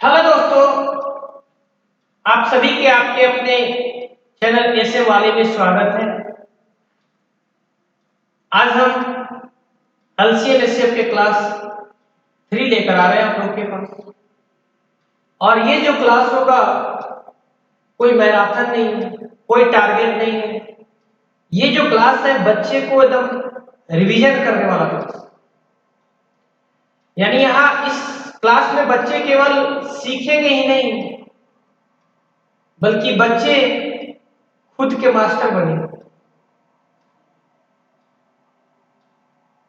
Hello दोस्तों, आप सभी के आपके अपने चैनल ऐसे वाले में स्वागत है। आज हम एलसीएम एचसीएफ के क्लास 3 लेकर आ रहे हैं आप लोग के पास। और ये जो क्लास होगा कोई मैराथन नहीं है, कोई टारगेट नहीं है। ये जो क्लास है बच्चे को एकदम रिवीजन करने वाला क्लास। यानी यहाँ इस क्लास में बच्चे केवल सीखेंगे ही नहीं, बल्कि बच्चे खुद के मास्टर बनेंगे।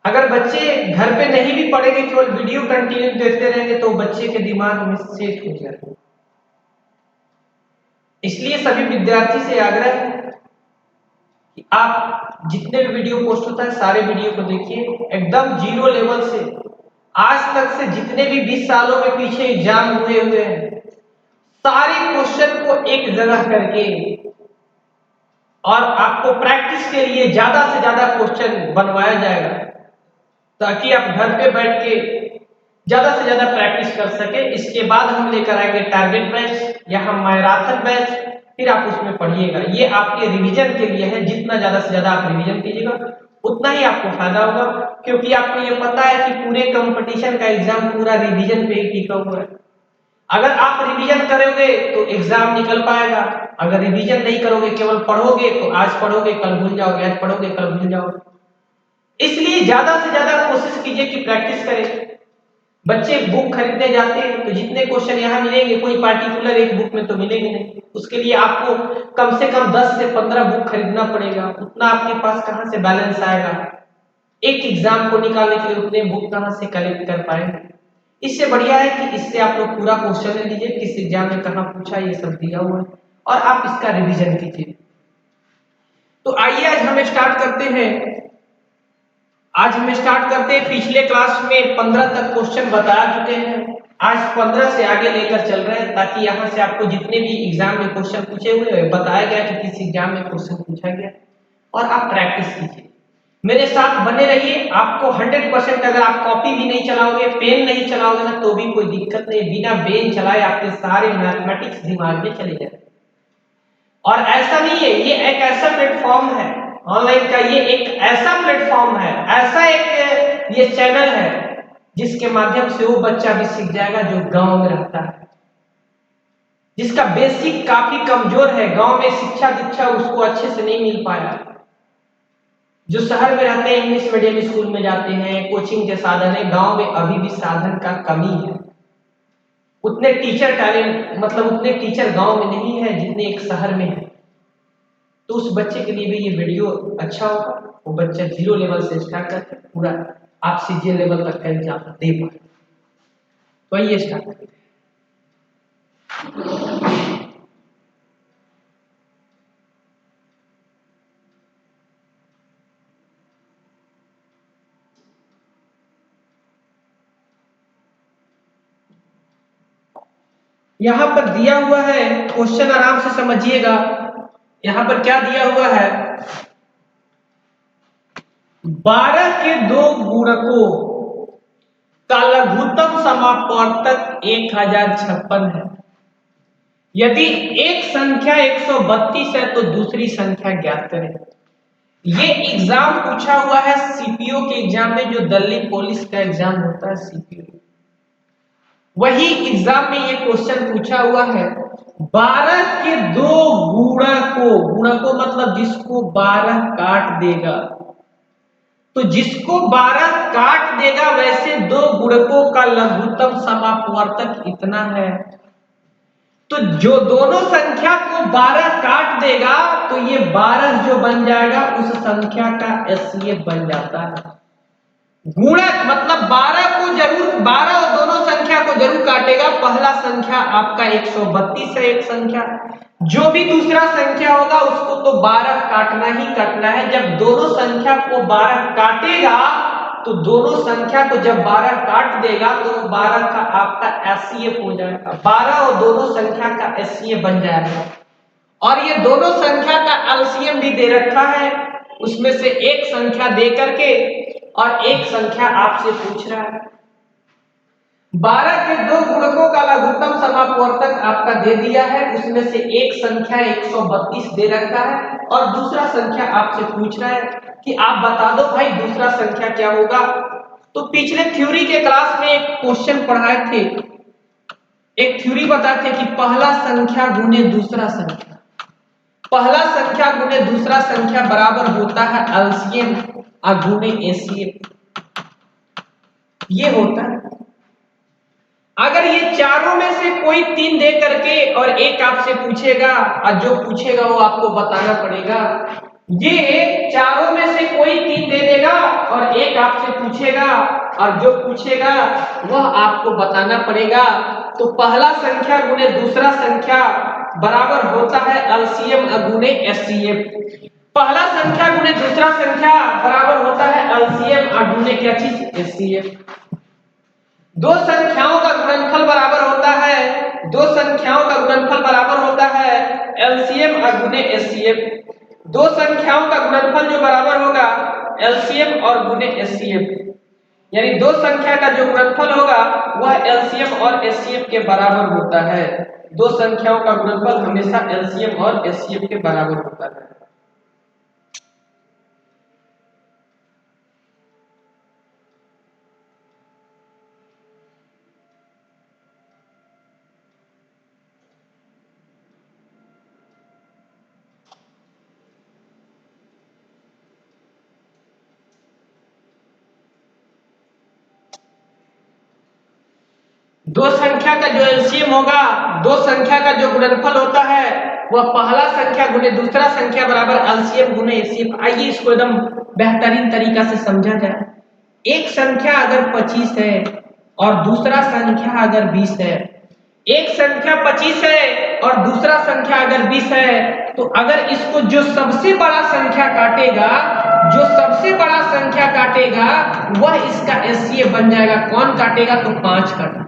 अगर बच्चे घर पे नहीं भी पढ़ेंगे, केवल वीडियो कंटिन्यू देखते रहेंगे तो बच्चे के दिमाग में सेट हो जाएगा। इसलिए सभी विद्यार्थी से आग्रह है कि आप जितने भी वीडियो पोस्ट होता है सारे वीडियो को देखिए, एकदम जीरो लेवल से आज तक से जितने भी 20 सालों में पीछे एग्जाम हुए हैं सारे क्वेश्चन को एक जगह करके और आपको प्रैक्टिस के लिए ज्यादा से ज्यादा क्वेश्चन बनवाया जाएगा, ताकि आप घर पे बैठ के ज्यादा से ज्यादा प्रैक्टिस कर सके। इसके बाद हम लेकर आएंगे टारगेट बैच या हम मैराथन बैच, फिर आप उसमें पढ़िएगा। ये आपके रिवीजन के लिए है, जितना ज्यादा से ज्यादा आप रिवीजन कीजिएगा उतना ही आपको फायदा होगा, क्योंकि आपको ये पता है कि पूरे कंपटीशन का एग्जाम पूरा रिवीजन पे ही टिका हुआ है। अगर आप रिवीजन करोगे तो एग्जाम निकल पाएगा, अगर रिवीजन नहीं करोगे केवल पढ़ोगे तो आज पढ़ोगे कल भूल जाओगे, आज पढ़ोगे कल भूल जाओगे। इसलिए ज्यादा से ज्यादा कोशिश कीजिए कि प्रैक्टिस करें। बच्चे बुक खरीदने जाते हैं तो जितने क्वेश्चन यहाँ मिलेंगे कोई पार्टिकुलर एक बुक में तो मिलेंगे नहीं, उसके लिए आपको कम से कम 10 से 15 बुक खरीदना पड़ेगा। उतना आपके पास कहां से बैलेंस आएगा, एक एग्जाम को निकालने के लिए उतने बुक कहां से कलेक्ट कर पाएंगे। इससे बढ़िया है कि इससे आप लोग पूरा क्वेश्चन ले लीजिए, किस एग्जाम में कहां पूछा ये सब दिया हुआ है, और आप इसका रिविजन कीजिए। तो आइए आज हम स्टार्ट करते हैं। पिछले क्लास में 15 तक क्वेश्चन बता चुके हैं, आज 15 से आगे लेकर चल रहे हैं, ताकि यहाँ से आपको जितने भी एग्जाम में क्वेश्चन पूछे हुए बताया गया कि किस एग्जाम में क्वेश्चन पूछा गया, और आप प्रैक्टिस कीजिए। मेरे साथ बने रहिए। आपको 100%, अगर आप कॉपी भी नहीं चलाओगे, पेन नहीं चलाओगे ना तो भी कोई दिक्कत नहीं, बिना पेन चलाए आपके सारे मैथमेटिक्स दिमाग में चले जाए। और ऐसा नहीं है, ये एक ऐसा प्लेटफॉर्म है ऑनलाइन का, ये एक ऐसा प्लेटफॉर्म है, ऐसा एक ये चैनल है जिसके माध्यम से वो बच्चा भी सीख जाएगा जो गांव में रहता है, जिसका बेसिक काफी कमजोर है, गांव में शिक्षा दीक्षा उसको अच्छे से नहीं मिल पाया। जो शहर में रहते हैं इंग्लिश मीडियम स्कूल में जाते हैं, कोचिंग के साधन है, गांव में अभी भी साधन का कमी है। उतने टीचर टैलेंट, मतलब उतने टीचर गांव में नहीं है जितने एक शहर में है। तो उस बच्चे के लिए भी ये वीडियो अच्छा होगा, वो बच्चा जीरो लेवल से स्टार्ट करके पूरा आप सीजीएल लेवल तक का एग्जाम दे पाए। तो आइए स्टार्ट करते हैं। यहां पर दिया हुआ है क्वेश्चन, आराम से समझिएगा। यहां पर क्या दिया हुआ है, 12 के दो गुणकों का लघुत्तम समापवर्तक 1056 है। यदि एक संख्या 132 है तो दूसरी संख्या ज्ञात करें। ये एग्जाम पूछा हुआ है सीपीओ के एग्जाम में, जो दिल्ली पुलिस का एग्जाम होता है सीपीओ, वही एग्जाम में ये क्वेश्चन पूछा हुआ है। 12 के दो गुणकों मतलब जिसको 12 काट देगा, तो जिसको 12 काट देगा वैसे दो गुणकों का लघुत्तम समापवर्तक इतना है। तो जो दोनों संख्या को 12 काट देगा तो ये 12 जो बन जाएगा उस संख्या का एचसीएफ बन जाता है। गुणक मतलब 12 को जरूर, 12 और दोनों संख्या को जरूर काटेगा। पहला संख्या आपका 132 है, एक संख्या, जो भी दूसरा संख्या होगा उसको तो 12 काटना ही काटना है। जब दोनों संख्या को 12 काटेगा तो दोनों संख्या को जब 12 काट देगा तो 12 का आपका एचसीएफ हो जाएगा, 12 और दोनों संख्या का एचसीएफ बन जाएगा। और ये दोनों संख्या का एलसीएम भी दे रखा है, उसमें से एक संख्या दे करके और एक संख्या आपसे पूछ रहा है। 12 के दो गुणकों का लघुत्तम समापवर्तक आपका दे दिया है, उसमें से एक संख्या 132 दे रखा है और दूसरा संख्या आपसे पूछ रहा है कि आप बता दो भाई दूसरा संख्या क्या होगा। तो पिछले थ्योरी के क्लास में एक क्वेश्चन पढ़ाए थे, एक थ्योरी बताए थे कि पहला संख्या गुने दूसरा संख्या, पहला संख्या गुने दूसरा संख्या बराबर होता है एलसीएम गुने एसीएम। ये होता है अगर ये चारों में से कोई तीन दे करके और एक आपसे पूछेगा और जो पूछेगा वो आपको बताना पड़ेगा। ये चारों में से कोई तीन दे देगा और एक आपसे पूछेगा और जो पूछेगा वह आपको बताना पड़ेगा। तो पहला संख्या गुने दूसरा संख्या बराबर होता है एलसीएम गुने एचसीएफ। पहला संख्या गुने दूसरा संख्या बराबर होता है एलसीएम गुने क्या चीज एचसीएफ। दो संख्याओं का गुणनफल बराबर होता है, दो संख्याओं का गुणनफल बराबर होता है एलसीएम गुने एचसीएफ। दो संख्याओं का गुणनफल जो बराबर होगा एलसीएम और गुने एचसीएफ, यानी दो संख्या का जो गुणनफल होगा वह एलसीएम और एचसीएफ के बराबर होता है। दो संख्याओं का गुणनफल हमेशा एलसीएम और एचसीएफ के बराबर होता है। दो संख्या का जो एलसीएम होगा, दो संख्या का जो गुणनफल होता है वह पहला संख्या गुने दूसरा संख्या बराबर एलसीएम गुने एचसीएफ। आइए इसको एकदम बेहतरीन तरीका से समझा जाए। एक संख्या अगर 25 है और दूसरा संख्या अगर 20 है, एक संख्या 25 है और दूसरा संख्या अगर 20 है, तो अगर इसको जो सबसे बड़ा संख्या काटेगा, जो सबसे बड़ा संख्या काटेगा वह इसका एचसीएफ बन जाएगा। कौन काटेगा? तो 5 काटेगा।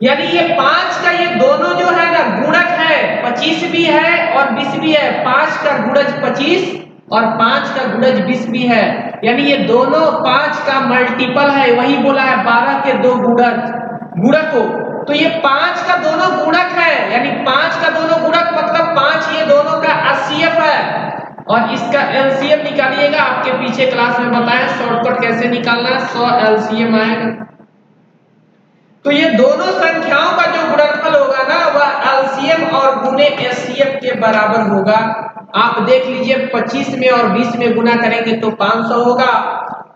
यानी ये 5 का ये दोनों जो है ना गुणक है, 25 भी है और 20 भी है। 5 का गुणज 25 और 5 का गुणज 20 भी है, यानी ये दोनों 5 का मल्टीपल है। वही बोला है 12 के दो गुणक हो, तो ये 5 का दोनों गुणक है, यानी 5 का दोनों गुणक मतलब 5 ये दोनों का एचसीएफ है। और इसका एलसीएम निकालिएगा, आपके पीछे क्लास में बताया शॉर्टकट कैसे निकालना है। 100 एलसीएम आएगा। तो ये दोनों संख्याओं का जो गुणनफल होगा ना वह एलसीएम और गुने एचसीएफ के बराबर होगा। आप देख लीजिए 25 में और 20 में गुना करेंगे तो 500 होगा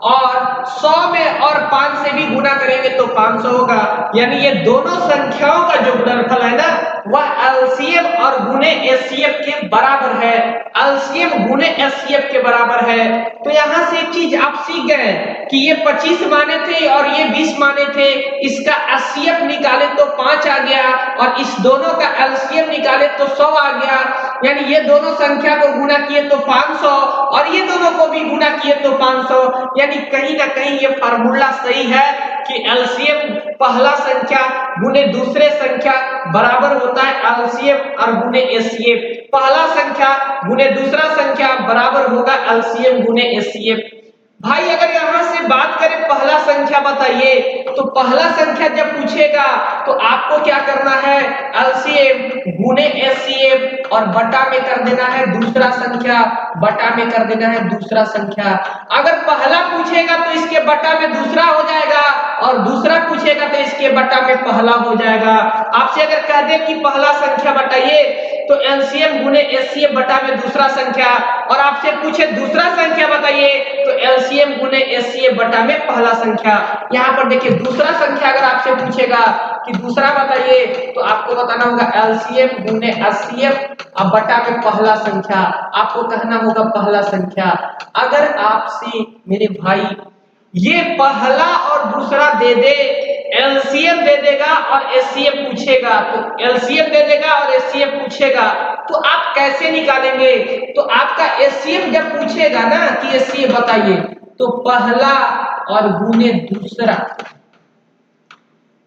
और 100 में और 5 से भी गुना करेंगे तो 500 होगा। यानी ये दोनों संख्याओं का जो गुणनफल है ना वह एलसीएम और गुने एचसीएफ के बराबर है, एलसीएम गुने एचसीएफ के बराबर है। तो यहां से एक चीज आप सीख गए कि ये 25 माने थे और ये 20 माने थे, इसका एचसीएफ निकाले तो 5 आ गया और इस दोनों का एलसीएम निकाले तो 100 आ गया। यानी ये दोनों संख्या को गुना किए तो 500 और ये दोनों को भी गुना किए तो 500। यानी कहीं ना कहीं ये फार्मूला सही है कि एलसीएम पहला संख्या गुने दूसरे संख्या बराबर होता है एलसीएम और गुने एचसीएफ। पहला संख्या गुने दूसरा संख्या बराबर होगा एलसीएम गुने एचसीएफ। भाई अगर यहां से बात करें पहला संख्या बताइए, तो पहला संख्या जब पूछेगा तो आपको क्या करना है? एलसीएम गुने एचसीएफ और बटा में कर देना है दूसरा संख्या, बटा में कर देना है दूसरा संख्या। अगर पहला पूछेगा तो इसके बटा में दूसरा हो जाएगा और दूसरा पूछेगा तो इसके बटा में पहला हो जाएगा। आपसे अगर कह दे कि पहला संख्या बताइए तो एलसीएम गुने एचसीएफ बटा में दूसरा संख्या, और आपसे पूछे दूसरा संख्या बताइए तो एलसीएम गुने एचसीएफ बटा में पहला संख्या। यहाँ पर देखिए दूसरा संख्या अगर आपसे पूछेगा कि दूसरा बताइए तो आपको बताना होगा एलसीएम गुने एचसीएफ अब बटा में पहला संख्या। आपको कहना होगा पहला संख्या। अगर आपसे मेरे भाई ये पहला और दूसरा दे दे, एलसीएम दे देगा और एचसीएफ पूछेगा, तो एलसीएम दे देगा और एचसीएफ पूछेगा तो आप कैसे निकालेंगे? तो आपका एचसीएफ जब पूछेगा ना कि एचसीएफ बताइए तो पहला और गुने दूसरा,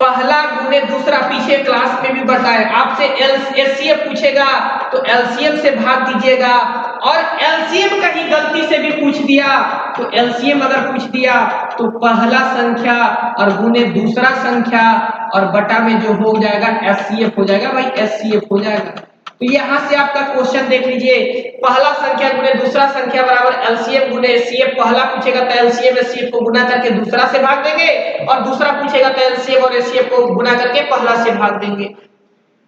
पहला गुने दूसरा पीछे क्लास में भी बताए। आपसे एलसीएम पूछेगा तो एलसीएम से भाग दीजिएगा, और एलसीएम कहीं गलती से भी पूछ दिया तो एलसीएम अगर पूछ दिया तो पहला संख्या और गुने दूसरा संख्या और बटा में जो हो जाएगा एचसीएफ हो जाएगा भाई, एचसीएफ हो जाएगा। तो यहां से आपका क्वेश्चन देख लीजिए, पहला संख्या गुने दूसरा संख्या बराबर एलसीएम गुने एचसीएफ। पहला पूछेगा तो एलसीएम एचसीएफ को गुना करके दूसरा से भाग देंगे, और दूसरा पूछेगा तो एलसीएम और एचसीएफ को गुना करके पहला से भाग देंगे।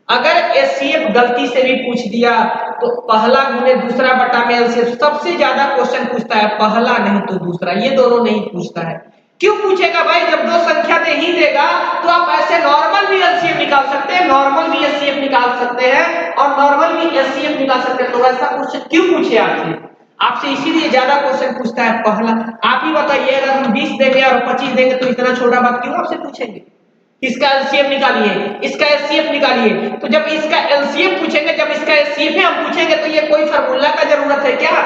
अगर एचसीएफ गलती से भी पूछ दिया तो पहला गुने दूसरा बटा में एलसीएफ। सबसे ज्यादा क्वेश्चन पूछता है पहला नहीं तो दूसरा, ये दोनों नहीं पूछता है। क्यों पूछेगा भाई? जब दो संख्या दे ही देगा तो आप ऐसे नॉर्मल भी एलसीएम निकाल सकते हैं, नॉर्मल भी एचसीएफ निकाल सकते हैं और नॉर्मल भी एचसीएफ निकाल सकते हैं। तो ऐसा क्वेश्चन क्यों पूछे आपसे? आपसे इसीलिए ज्यादा क्वेश्चन पूछता है पहला। आप ही बताइए, अगर हम 20 देंगे और 25 देंगे तो इतना छोटा बात क्यों आपसे पूछेंगे? इसका एलसीएम निकालिए, इसका एचसीएफ निकालिए। तो जब इसका एलसीएम पूछेंगे, जब इसका एचसीएफ हम पूछेंगे तो ये कोई फार्मूला का जरूरत है क्या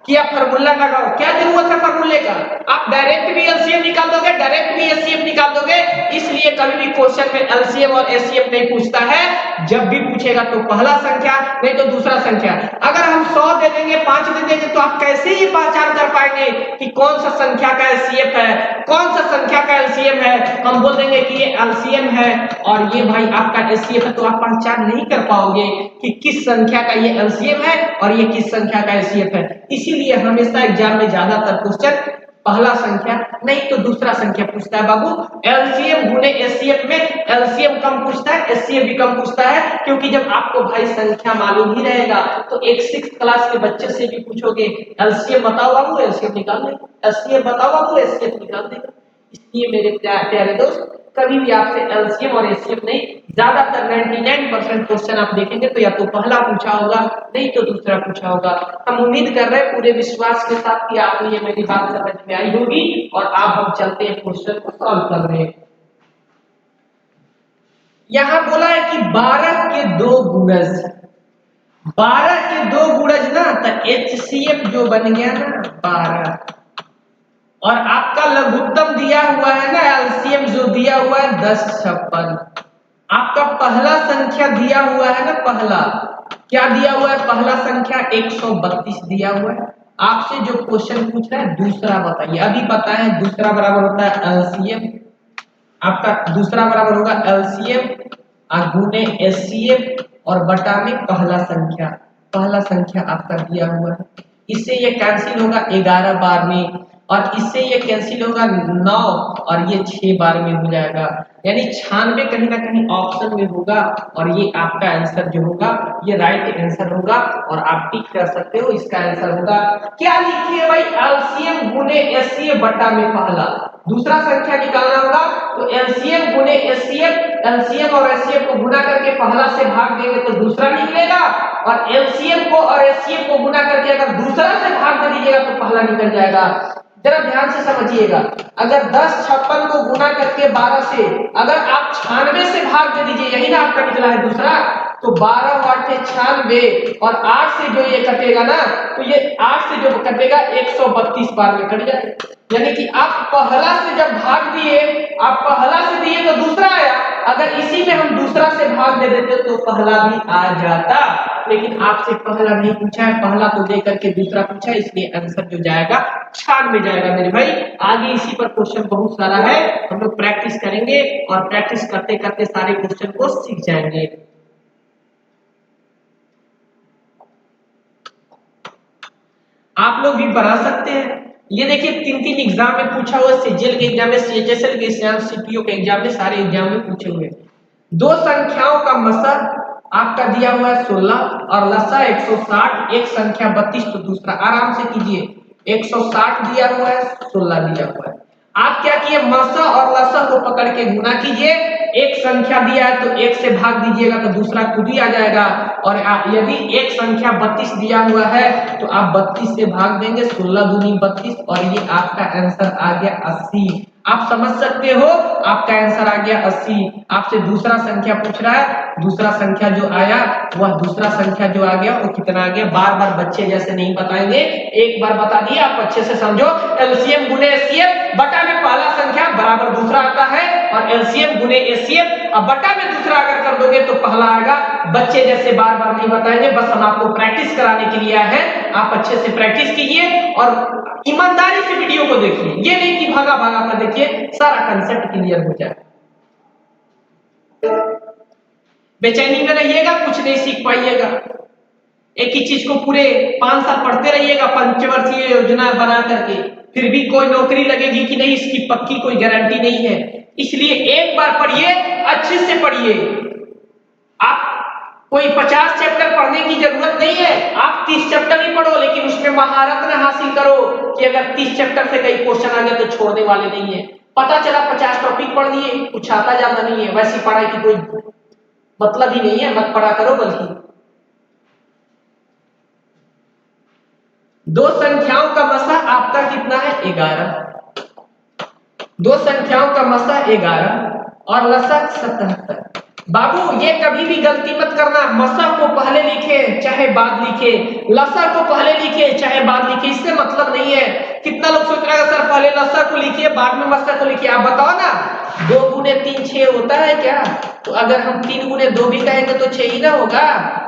कि आप फार्मूला लगाओ? क्या जरूरत है फार्मूले का? आप डायरेक्ट भी एलसीएम निकाल दोगे, डायरेक्ट भी एचसीएफ निकाल दोगे। इसलिए कभी भी क्वेश्चन में एलसीएम और एचसीएफ नहीं पूछता है। जब भी पूछेगा तो पहला संख्या नहीं तो दूसरा संख्या। अगर हम 100 दे देंगे, 5 दे देंगे तो आप कैसे ये पहचान कर पाएंगे कि कौन सा संख्या का एचसीएफ है, कौन सा संख्या का एलसीएम है? हम बोल देंगे कि ये एलसीएम है और ये भाई आपका एचसीएफ है, तो आप पहचान नहीं कर पाओगे कि किस संख्या का ये एलसीएम है और ये किस संख्या का एचसीएफ है। इसीलिए हमेशा एग्जाम में ज्यादातर क्वेश्चन पहला संख्या नहीं तो दूसरा संख्या पूछता है बाबू। एलसीएम गुने एचसीएफ में एलसीएम कम पूछता है, एचसीएफ भी कम पूछता है, क्योंकि जब आपको भाई संख्या मालूम ही रहेगा तो एक 6th क्लास के बच्चे से भी पूछोगे एलसीएम बताओ बाबू, एलसीएम निकाल देगा, एचसीएफ बताओ बाबू, एचसीएफ निकाल देगा। इसलिए मेरे प्यारे दोस्त, कभी भी आपसे एलसीएम और एचसीएफ नहीं, ज्यादातर 99% क्वेश्चन आप देखेंगे तो या तो पहला पूछा होगा नहीं तो दूसरा पूछा होगा। हम उम्मीद कर रहे हैं पूरे विश्वास के साथ कि आपको ये मेरी बात समझ में आई होगी और आप हम चलते हैं क्वेश्चन को सॉल्व कर रहे हैं। यहां बोला है कि 12 के 2 गुणज, 12 के 2 गुणज ना, तो एचसीएफ जो बन गया ना 12, और आपका लघुत्तम दिया हुआ है ना एलसीएम जो दिया हुआ है 1056। आपका पहला संख्या दिया हुआ है ना, पहला क्या दिया हुआ है? पहला संख्या 132 दिया हुआ है। आपसे जो क्वेश्चन पूछ रहा है दूसरा बताइए। अभी पता है दूसरा बराबर होता है एलसीएम, आपका दूसरा बराबर होगा एलसीएम गुने एचसीएफ और बटा में पहला संख्या। पहला संख्या आपका दिया हुआ है, इससे ये कैंसिल होगा 11 बार में, और इससे ये कैंसिल होगा 9 और ये 6 बार में हो जाएगा। यानी 96 कहीं ना कहीं ऑप्शन में होगा और ये आपका आंसर जो होगा ये राइट आंसर होगा और आप टिक कर सकते हो। इसका आंसर होगा क्या? लिखिए भाई, एलसीएम गुने एचसीएफ बटा में पहला। दूसरा संख्या निकालना होगा तो एलसीएम गुने एचसीएफ, एलसीएम और एचसीएफ को गुना करके पहला से भाग देंगे तो दूसरा निकलेगा, और एलसीएम को और एचसीएफ को गुना करके अगर दूसरा से भाग दे दीजिएगा तो पहला निकल जाएगा। जरा ध्यान से समझिएगा, अगर 1056 को गुना करके 12 से अगर आप 96 से भाग दे दीजिए, यही ना आपका निकला है दूसरा, तो 12 8 96 और 8 से जो ये कटेगा ना, तो ये 8 से जो कटेगा 132 बार में कट जाएगा। यानी कि आप पहला से जब भाग दिए, आप पहला से दिए तो दूसरा आया, अगर इसी में हम दूसरा से भाग दे देते तो पहला भी आ जाता। लेकिन आपसे पहला नहीं पूछा है, पहला को लेकर के दूसरा पूछा, इसलिए आंसर जो जाएगा 96 में जाएगा मेरे भाई। आगे इसी पर क्वेश्चन बहुत सारा है, हम लोग प्रैक्टिस करेंगे और प्रैक्टिस करते करते सारे क्वेश्चन को सीख जाएंगे। आप लोग भी बना सकते हैं। ये देखिए 3 एग्जाम में पूछा हुआ, सीजीएल के एग्जाम में, सीएचएसएल के एग्जाम, सीपीओ के एग्जाम में, सारे एग्जाम में पूछे हुए। दो संख्याओं का मसा आपका दिया हुआ है 16 और लसा 160, एक संख्या 32, तो दूसरा आराम से कीजिए। 160 दिया हुआ है, 16 दिया हुआ है। आप क्या किए, मसा और लसा को पकड़ के गुना कीजिए। एक संख्या दिया है तो एक से भाग दीजिएगा तो दूसरा खुद ही आ जाएगा, और यदि एक संख्या 32 दिया हुआ है तो आप 32 से भाग देंगे, 16 दूनी 32 और ये आपका आंसर आ गया 80। आप समझ सकते हो, आपका आंसर आ गया 80। आपसे दूसरा संख्या पूछ रहा है, दूसरा संख्या जो आया वह दूसरा संख्या जो आ गया वो कितना आ गया। बार बार बच्चे जैसे नहीं बताएंगे, एक बार बता दिया, आप अच्छे से समझो। एलसीएम गुने एचसीएफ बटा में पहला संख्या बराबर दूसरा आता है और एलसीएम गुने एचसीएफ, अब बटा में दूसरा अगर कर दोगे तो पहला आएगा। बच्चे जैसे बार बार नहीं बताएंगे, बस हम आपको प्रैक्टिस कराने के लिए आए हैं। आप अच्छे से प्रैक्टिस कीजिए और ईमानदारी से वीडियो को देखिए, ये नहीं कि भागा भागा कर देखिए, सारा कंसेप्ट क्लियर हो जाए। बेचैनी में रहिएगा, कुछ नहीं सीख पाइएगा। एक ही चीज को पूरे 5 साल पढ़ते रहिएगा पंचवर्षीय योजना बना करके, फिर भी कोई नौकरी लगेगी कि नहीं, इसकी पक्की कोई गारंटी नहीं है। इसलिए एक बार पढ़िए, अच्छे से पढ़िए। आप कोई 50 चैप्टर पढ़ने की जरूरत नहीं है, आप 30 चैप्टर ही पढ़ो, लेकिन उसमें महारत न हासिल करो कि अगर 30 चैप्टर से कई क्वेश्चन आ गए तो छोड़ने वाले नहीं है। पता चला 50 टॉपिक पढ़ लिए, कुछ आता जाता नहीं है, वैसी पढ़ाई की कोई मतलब ही नहीं है, मत पढ़ा करो। बल्कि दो संख्याओं का मसा आपका कितना है? 11। दो संख्याओं का मसा 11 और लसा 77। बाबू ये कभी भी गलती मत करना, मसा को पहले लिखे चाहे बाद लिखे, लसा को पहले लिखे चाहे बाद लिखे, इससे मतलब नहीं है। कितना लोग सोच रहे हैं सर पहले लसा को लिखिए बाद में मसा को लिखिए। आप बताओ ना, 2 गुने 3 6 होता है क्या? तो अगर हम 3 गुने 2 भी कहेंगे तो 6 ही ना होगा।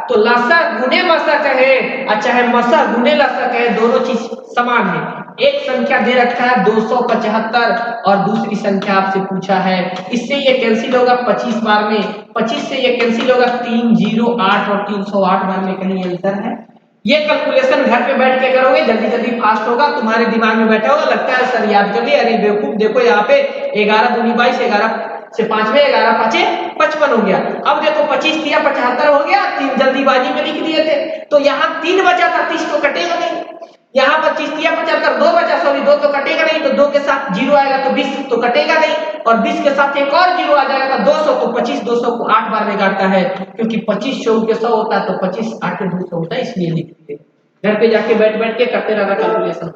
तो लसा गुने मसा कहे और चाहे मसा गुने लसा कहे, दोनों चीज समान है। एक संख्या दे रखा है 275 और दूसरी संख्या आपसे पूछा है, इससे ये कैंसिल होगा 25 बार में, 25 से ये कैंसिल होगा 308 और 308 बार में कहीं आंसर है। ये कैलकुलेशन घर पे बैठ के करोगे, जल्दी जल्दी फास्ट होगा, तुम्हारे दिमाग में बैठा होगा, लगता है सर याद कर लिया। अरे बेवकूफ, देखो यहाँ पे 11 दूनी 22, 11 से 5 में 11 5 55 हो गया। अब देखो 25 दिया 75 हो गया, 3 जल्दीबाजी में लिख दिए थे, तो यहाँ 3 बचा था, 30 तो कटेगा नहीं। यहाँ 25 दिया 75, 2 बचा, सॉरी 2 तो कटेगा नहीं, तो 2 के साथ 0 आएगा तो 20 तो कटेगा नहीं, और 20 के साथ एक और 0 आ जाएगा तो 200, तो 25 200 को 8 बार में काटता है, क्योंकि 25 चौक के 100 होता है, तो 25 8 के 200 होता है, इसलिए लिख दिए। घर पे जाके बैठ बैठ के करते रहना कैलकुलेशन।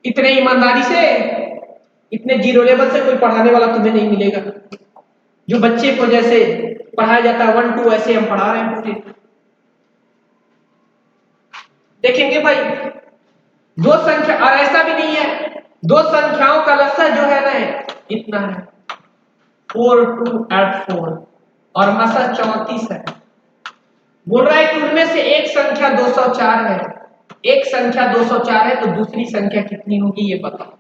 इतने ईमानदारी से, इतने जीरो लेवल से कोई पढ़ाने वाला तुम्हें नहीं मिलेगा। जो बच्चे को जैसे पढ़ाया जाता है 1 2, ऐसे हम पढ़ा रहे हैं पूरे। देखेंगे भाई, दो संख्या, और ऐसा भी नहीं है, दो संख्याओं का लसा जो है ना इतना है 4 2 8 4 और मसा 34 है। बोल रहा है कि उनमें से एक संख्या 204 है, एक संख्या 204 है, तो दूसरी संख्या कितनी होगी ये बताओ।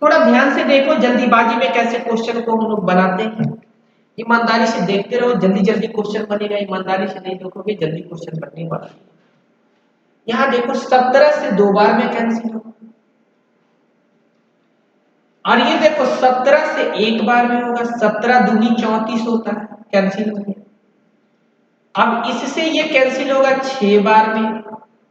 थोड़ा ध्यान से देखो, जल्दीबाजी में कैसे क्वेश्चन को हम लोग बनाते हैं। ईमानदारी से देखते रहो, जल्दी जल्दी क्वेश्चन बनेगा। ईमानदारी से नहीं देखोगे जल्दी क्वेश्चन बनने वाला है। यहाँ देखो 17 से 2 बार में कैंसिल होगा, और ये देखो 17 से 1 बार में होगा। 17 दूनी 34 होता है, कैंसिल हो गया। अब इससे ये कैंसिल होगा 6 बार में,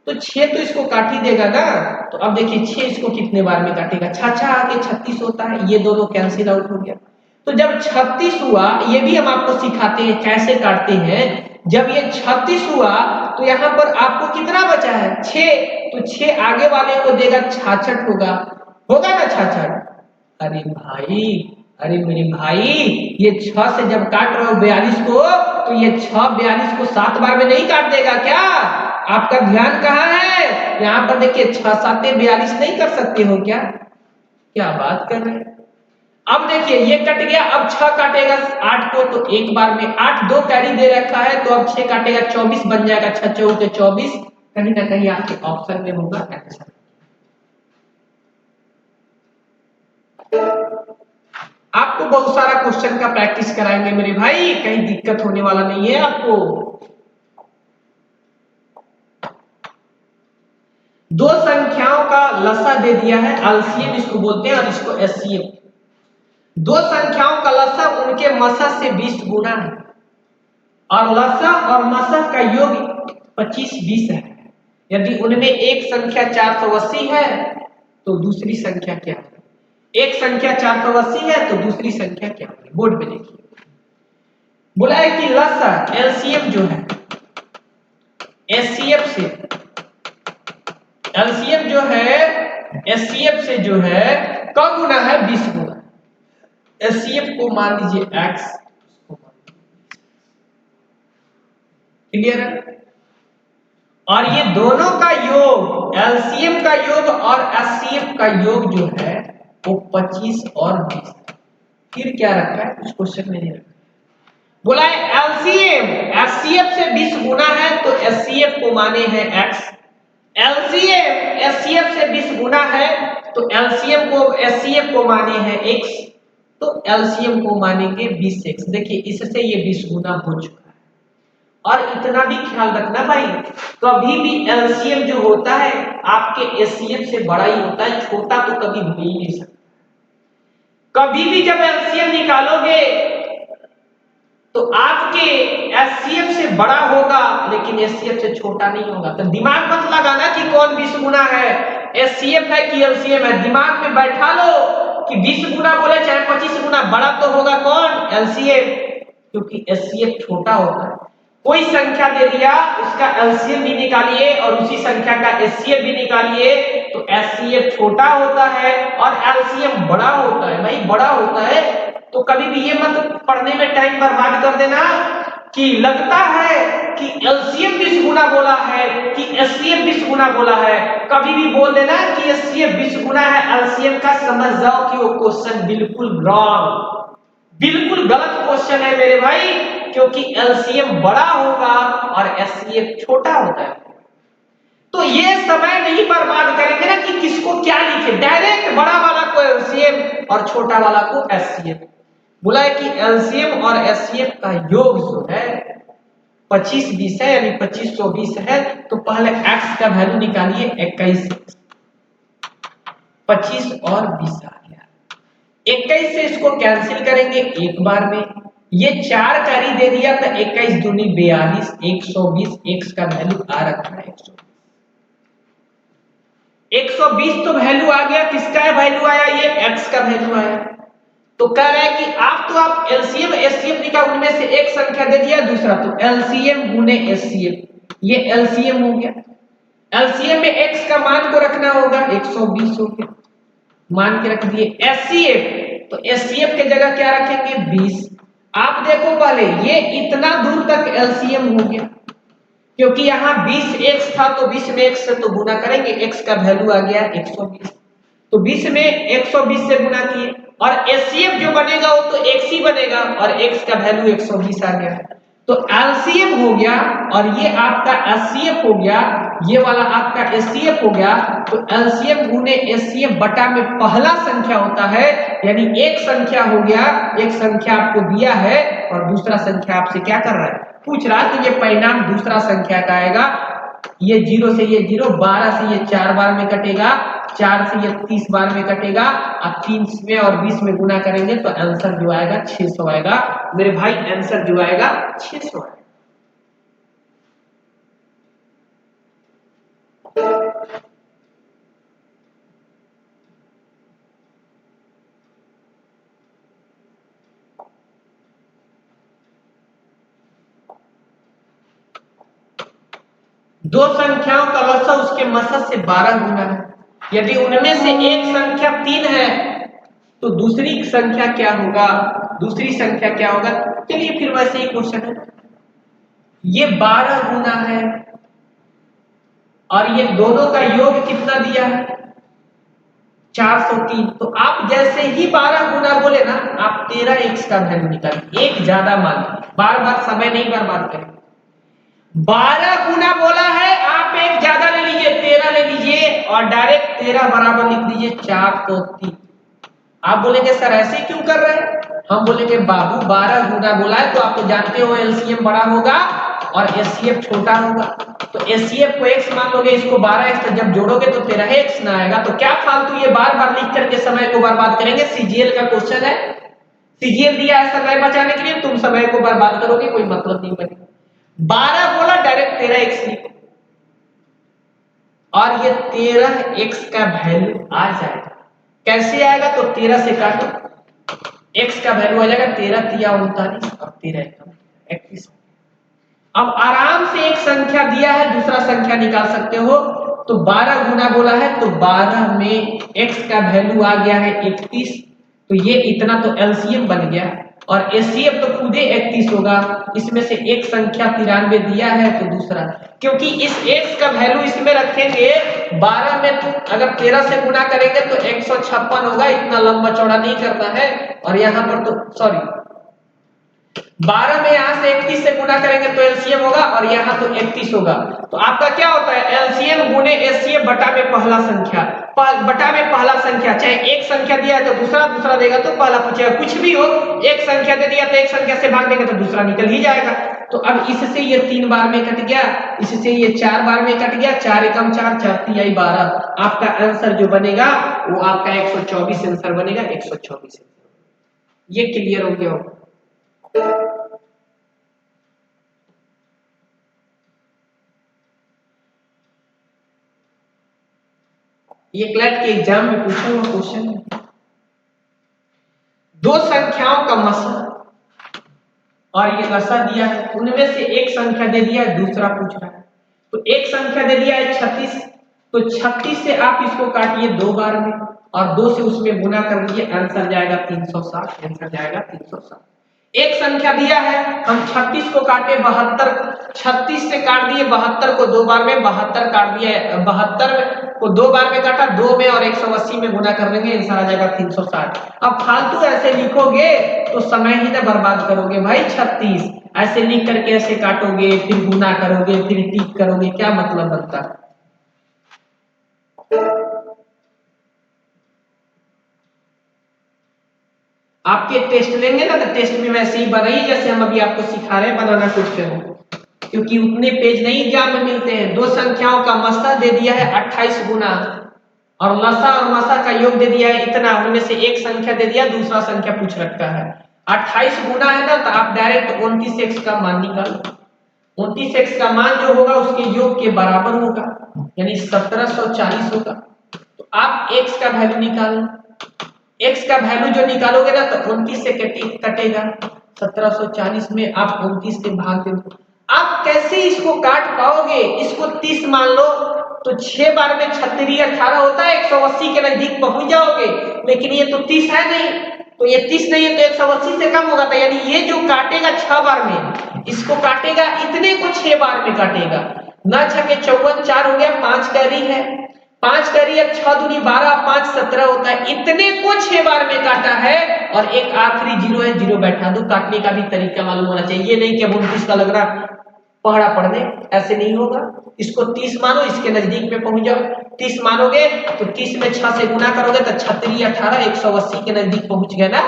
तो 6 तो इसको काट ही देगा ना। तो अब देखिए 6 इसको कितने बार में काटेगा, 6 आगे 36 होता है, ये दोनों कैंसिल आउट हो गया। तो जब 36 हुआ, ये भी हम आपको सिखाते हैं कैसे काटते हैं। जब ये 36 हुआ तो यहाँ पर आपको कितना बचा है 6, तो 6 आगे वाले को देगा 66 होगा, होगा ना 66। अरे भाई, अरे मेरे भाई, ये 6 से जब काट रहे हो 42 को, तो ये 6 42 को 7 बार में नहीं काट देगा क्या? आपका ध्यान कहाँ है? यहाँ पर देखिए 6 7 42 नहीं कर सकते हो क्या? क्या बात कर रहे हैं। अब देखिए ये कट गया, अब 6 काटेगा 8 को, तो एक बार में 8 2 कैरी दे रखा है, तो अब 6 काटेगा 24 बन जाएगा, 6 चौके 24, कहीं ना कहीं आपके ऑप्शन में होगा आंसर। आपको बहुत सारा क्वेश्चन का प्रैक्टिस कराएंगे मेरे भाई, कहीं दिक्कत होने वाला नहीं है आपको। दो संख्याओं का लसा दे दिया है, एलसीएम इसको बोलते हैं, और इसको एचसीएफ। दो संख्याओं का लसा उनके मसा से 20 गुना है, और लसा और मसा का योग 25 20 है। यदि उनमें एक संख्या 480 है तो दूसरी संख्या क्या है? एक संख्या 480 है तो दूसरी संख्या क्या है? बोर्ड पे देखिए, बोला है कि लसा एलसीएम जो है एचसीएफ से, एलसीएम जो है एचसीएफ से जो है क गुना है 20 गुना। एचसीएफ को मान लीजिए x, क्लियर है? और ये दोनों का योग, एलसीएम का योग और एचसीएफ का योग जो है वो 25 और 20। फिर क्या रखा है, कुछ क्वेश्चन में नहीं रखा। बोला है एलसीएम एचसीएफ से 20 गुना है तो एचसीएफ को माने हैं x। एलसीएम एचसीएफ से 20 गुना है तो एलसीएम को एचसीएफ को माने हैं x, तो एलसीएम को मानेंगे 20x। देखिए इससे ये 20 गुना हो चुका है। और इतना भी ख्याल रखना भाई, कभी भी एलसीएम जो होता है आपके एचसीएफ से बड़ा ही होता है, छोटा तो कभी हो ही नहीं सकता। कभी भी जब एलसीएम निकालोगे तो आपके एचसीएफ से बड़ा होगा लेकिन एचसीएफ से छोटा नहीं होगा। तो दिमाग मत लगाना कि कौन 20 गुना है, एचसीएफ है कि एलसीएम है। दिमाग में बैठा लो कि 20 गुना बोले चाहे 25 गुना, बड़ा तो होगा कौन, एलसीएम, क्योंकि एचसीएफ छोटा होता है। कोई संख्या दे दिया उसका एलसीएम भी निकालिए और उसी संख्या का एचसीएफ भी निकालिए, तो एचसीएफ छोटा होता है और एलसीएम बड़ा होता है। भाई बड़ा होता है तो कभी भी ये मत पढ़ने में टाइम बर्बाद कर देना कि लगता है कि एलसीएम 20 गुना बोला है कि एचसीएफ 20 गुना बोला है। कभी भी बोल देना कि एचसीएफ 20 गुना है एलसीएम का, समझ जाओ कि वो क्वेश्चन बिल्कुल रॉन्ग, बिल्कुल गलत क्वेश्चन है मेरे भाई, क्योंकि एलसीएम बड़ा होगा और एचसीएफ छोटा होता है। तो ये समय नहीं बर्बाद करेंगे ना कि किसको क्या लिखे, डायरेक्ट बड़ा वाला को एलसीएम और छोटा वाला को एचसीएफ। बोला है कि एलसीएम और एचसीएफ का योग जो है 25-20 है, यानी 2520 है, तो पहले x का वैल्यू निकालिए 21। 25 और 20 आ गया, 21 से इसको कैंसिल करेंगे एक बार में, ये 4 कैरी दे दिया तो 21 दूनी 42, 120। x का वैल्यू आ रखा है 120 तो वैल्यू आ गया, किसका वैल्यू आया, ये x का वैल्यू आया। तो कह रहा है कि आप एलसीएम एचसीएफ निकाल, उनमें से एक संख्या दे दिया, दूसरा तो एलसीएम गुने एचसीएफ, ये एलसीएम हो गया। एलसीएम में x का मान को रखना होगा, 120 हो गया, मान के रख दिए। एचसीएफ तो एचसीएफ के जगह क्या रखेंगे, 20। आप देखो पहले ये इतना दूर तक एलसीएम हो गया, क्योंकि यहाँ 20x था तो 20 में x से तो गुना करेंगे, x का वैल्यू आ गया 120, तो 20 में 120 से गुना किए, और एचसीएफ जो बनेगा वो तो x ही बनेगा, और x का वैल्यू 120 आ गया। तो एलसीएम हो गया और ये आपका एचसीएफ हो गया, ये वाला आपका एचसीएफ हो गया। तो एलसीएम गुने एचसीएफ बटा में पहला संख्या होता है, यानी एक संख्या हो गया, एक संख्या आपको दिया है और दूसरा संख्या आपसे क्या कर रहा है, पूछ रहा है, तो ये परिणाम दूसरा संख्या का आएगा। ये 0 से ये 0, 12 से ये 4 बार में कटेगा, 4 से ये 30 बार में कटेगा, अब 3 में और 20 में गुना करेंगे तो आंसर जो आएगा 600 आएगा मेरे भाई, आंसर जो आएगा 600 आएगा। दो संख्याओं का लसा उसके मसद से 12 गुना है। यदि उनमें से एक संख्या 3 है तो दूसरी संख्या क्या होगा, दूसरी संख्या क्या होगा। चलिए फिर वैसे ही क्वेश्चन है, ये 12 गुना है और ये दोनों का योग कितना दिया है, 403। तो आप जैसे ही 12 गुना बोले ना, आप 13x का वैल्यू निकालिए, एक ज्यादा मान, बार बार समय नहीं बर्बाद करें। 12 गुना बोला है, आप एक ज्यादा ले लीजिए, 13 ले लीजिए और डायरेक्ट 13 बराबर लिख दीजिए 403। आप बोलेंगे सर ऐसे क्यों कर रहे हैं, हम बोलेंगे बाबू 12 गुना बोला है तो आप तो जानते हो एलसीएम बड़ा होगा और एचसीएफ छोटा होगा, तो एचसीएफ को x मान लोगे, इसको 12x, तो जब जोड़ोगे तो 13x ना आएगा। तो क्या फालतू ये बार बार लिख करके समय को बर्बाद करेंगे। सीजीएल का क्वेश्चन है, सीजीएल दिया है समय बचाने के लिए, तुम समय को बर्बाद करोगे, कोई मतलब नहीं बनेगा। 12 बोला डायरेक्ट 13x लिखो और ये 13x का वैल्यू आ जाएगा। कैसे आएगा, तो 13 से काटो, x का वैल्यू आ जाएगा 13 तिया 39 और 13 31। अब आराम से एक संख्या दिया है, दूसरा संख्या निकाल सकते हो। तो 12 गुना बोला है तो 12 में x का वैल्यू आ गया है 31, तो ये इतना तो एलसीएम बन गया और एचसीएफ तो खुद ही 31 होगा। इसमें से एक संख्या 93 दिया है तो दूसरा, क्योंकि इस x का वैल्यू इसमें रखेंगे 12 में, तो अगर 13 से गुना करेंगे तो 156 होगा। इतना लंबा चौड़ा नहीं करना है। और यहाँ पर तो सॉरी 12 में यहाँ से 31 से गुना करेंगे तो एलसीएम होगा और यहाँ तो 31 होगा। तो आपका क्या होता है एलसीएम गुने एचसीएफ बटा में पहला संख्या, बटा में पहला संख्या। चाहे एक संख्या दिया है तो दूसरा, दूसरा देगा तो पहला पूछेगा, कुछ भी हो। एक संख्या दे दिया तो एक संख्या से भाग देंगे तो दूसरा निकल ही जाएगा। तो अब इससे ये 3 बार में कट गया, इससे ये 4 बार में कट गया। 4 एकम 4, 4 तिहाई 12। आपका आंसर जो बनेगा वो आपका 124 आंसर बनेगा। 124 ये क्लियर हो गया हो? ये क्लैट के एग्जाम में पूछा हुआ क्वेश्चन है। दो संख्याओं का मसा और ये लसा दिया है, उनमें से एक संख्या दे दिया है, दूसरा पूछ रहा है। तो एक संख्या दे दिया है 36, तो 36 से आप इसको काटिए 2 बार में और 2 से उसमें गुना कर दीजिए, आंसर जाएगा 360। आंसर जाएगा 360। एक संख्या दिया है, हम 36 को काटे 72, 36 से काट दिए 72 को 2 बार में, 72 काट दिया 72 को 2 बार में काटा, 2 में और 180 में गुना कर देंगे, आंसर आ जाएगा 360। अब फालतू ऐसे लिखोगे तो समय ही ना बर्बाद करोगे भाई। 36 ऐसे लिख करके ऐसे काटोगे, फिर गुना करोगे, फिर टिक करोगे, क्या मतलब बनता है? आपके टेस्ट लेंगे ना तो टेस्ट में वैसे ही बनाइए जैसे हम अभी आपको सिखा रहे हैं बनाना क्वेश्चन, क्योंकि उतने पेज नहीं एग्जाम में मिलते हैं। दो संख्याओं का मसा दे दिया है 28 गुना और लसा और मसा का योग दे दिया है इतना, उनमें से एक संख्या दे दिया, दूसरा संख्या पूछ रखा है। 28 गुना है ना तो आप डायरेक्ट 29x का मान निकालो। 29x का मान जो होगा उसके योग के बराबर होगा, यानी 1740 होगा। तो आप x का वैल्यू निकालो। x का वैल्यू जो निकालोगे ना तो 29 से कटेगा, 1740 में आप 29 से भाग दो। आप कैसे इसको काट पाओगे? इसको 30 मान लो तो 6 बार में 36 18 होता है, 180 के नजदीक पहुंच जाओगे। लेकिन ये तो 30 है नहीं, तो ये 30 नहीं है तो 180 से कम होगा। तो यानी ये जो काटेगा 6 बार में, इसको काटेगा इतने को 6 बार में काटेगा। ना 6 के 54, 4 हो गया, 5 कैरी है, 5 कैरी है, 6 दूनी 12, 5 17 होता है। इतने को 6 बार में काटा है और एक आखिरी जीरो है, जीरो बैठा दो। काटने का भी तरीका मालूम होना चाहिए, ये नहीं कि अब 29 का लग रहा पहड़ा पढ़ दे, ऐसे नहीं होगा। इसको 30 मानो, इसके नजदीक में पहुंच जाओ। 30 मानोगे तो 30 में 6 से गुना करोगे तो 36 18 180 के नजदीक पहुंच गया ना।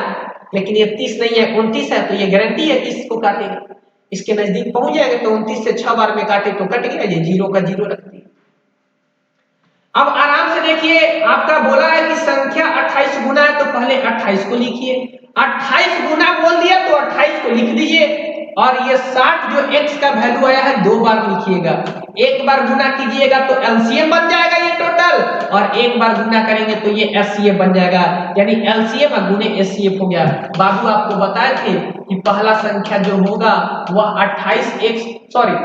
लेकिन ये 30 नहीं है 29 है, तो ये गारंटी है कि इसको काटेगा, इसके नजदीक पहुंच जाएगा। तो 29 से 6 बार में काटे तो कट गया, ये जीरो का जीरो रख दिया। अब आराम से देखिए, आपका बोला है कि संख्या 28 गुना है तो पहले 28 को लिखिए। 28 गुना बोल दिया तो 28 को लिख दीजिए। और ये 60 जो x का वैल्यू आया है 2 बार लिखिएगा। एक बार गुना कीजिएगा तो एलसीएम बन जाएगा ये टोटल, और एक बार गुना करेंगे तो ये एचसीएफ बन जाएगा, यानी एलसीएम गुने एचसीएफ हो गया। बाबू आपको बताए थे कि पहला संख्या जो होगा वह 28x सॉरी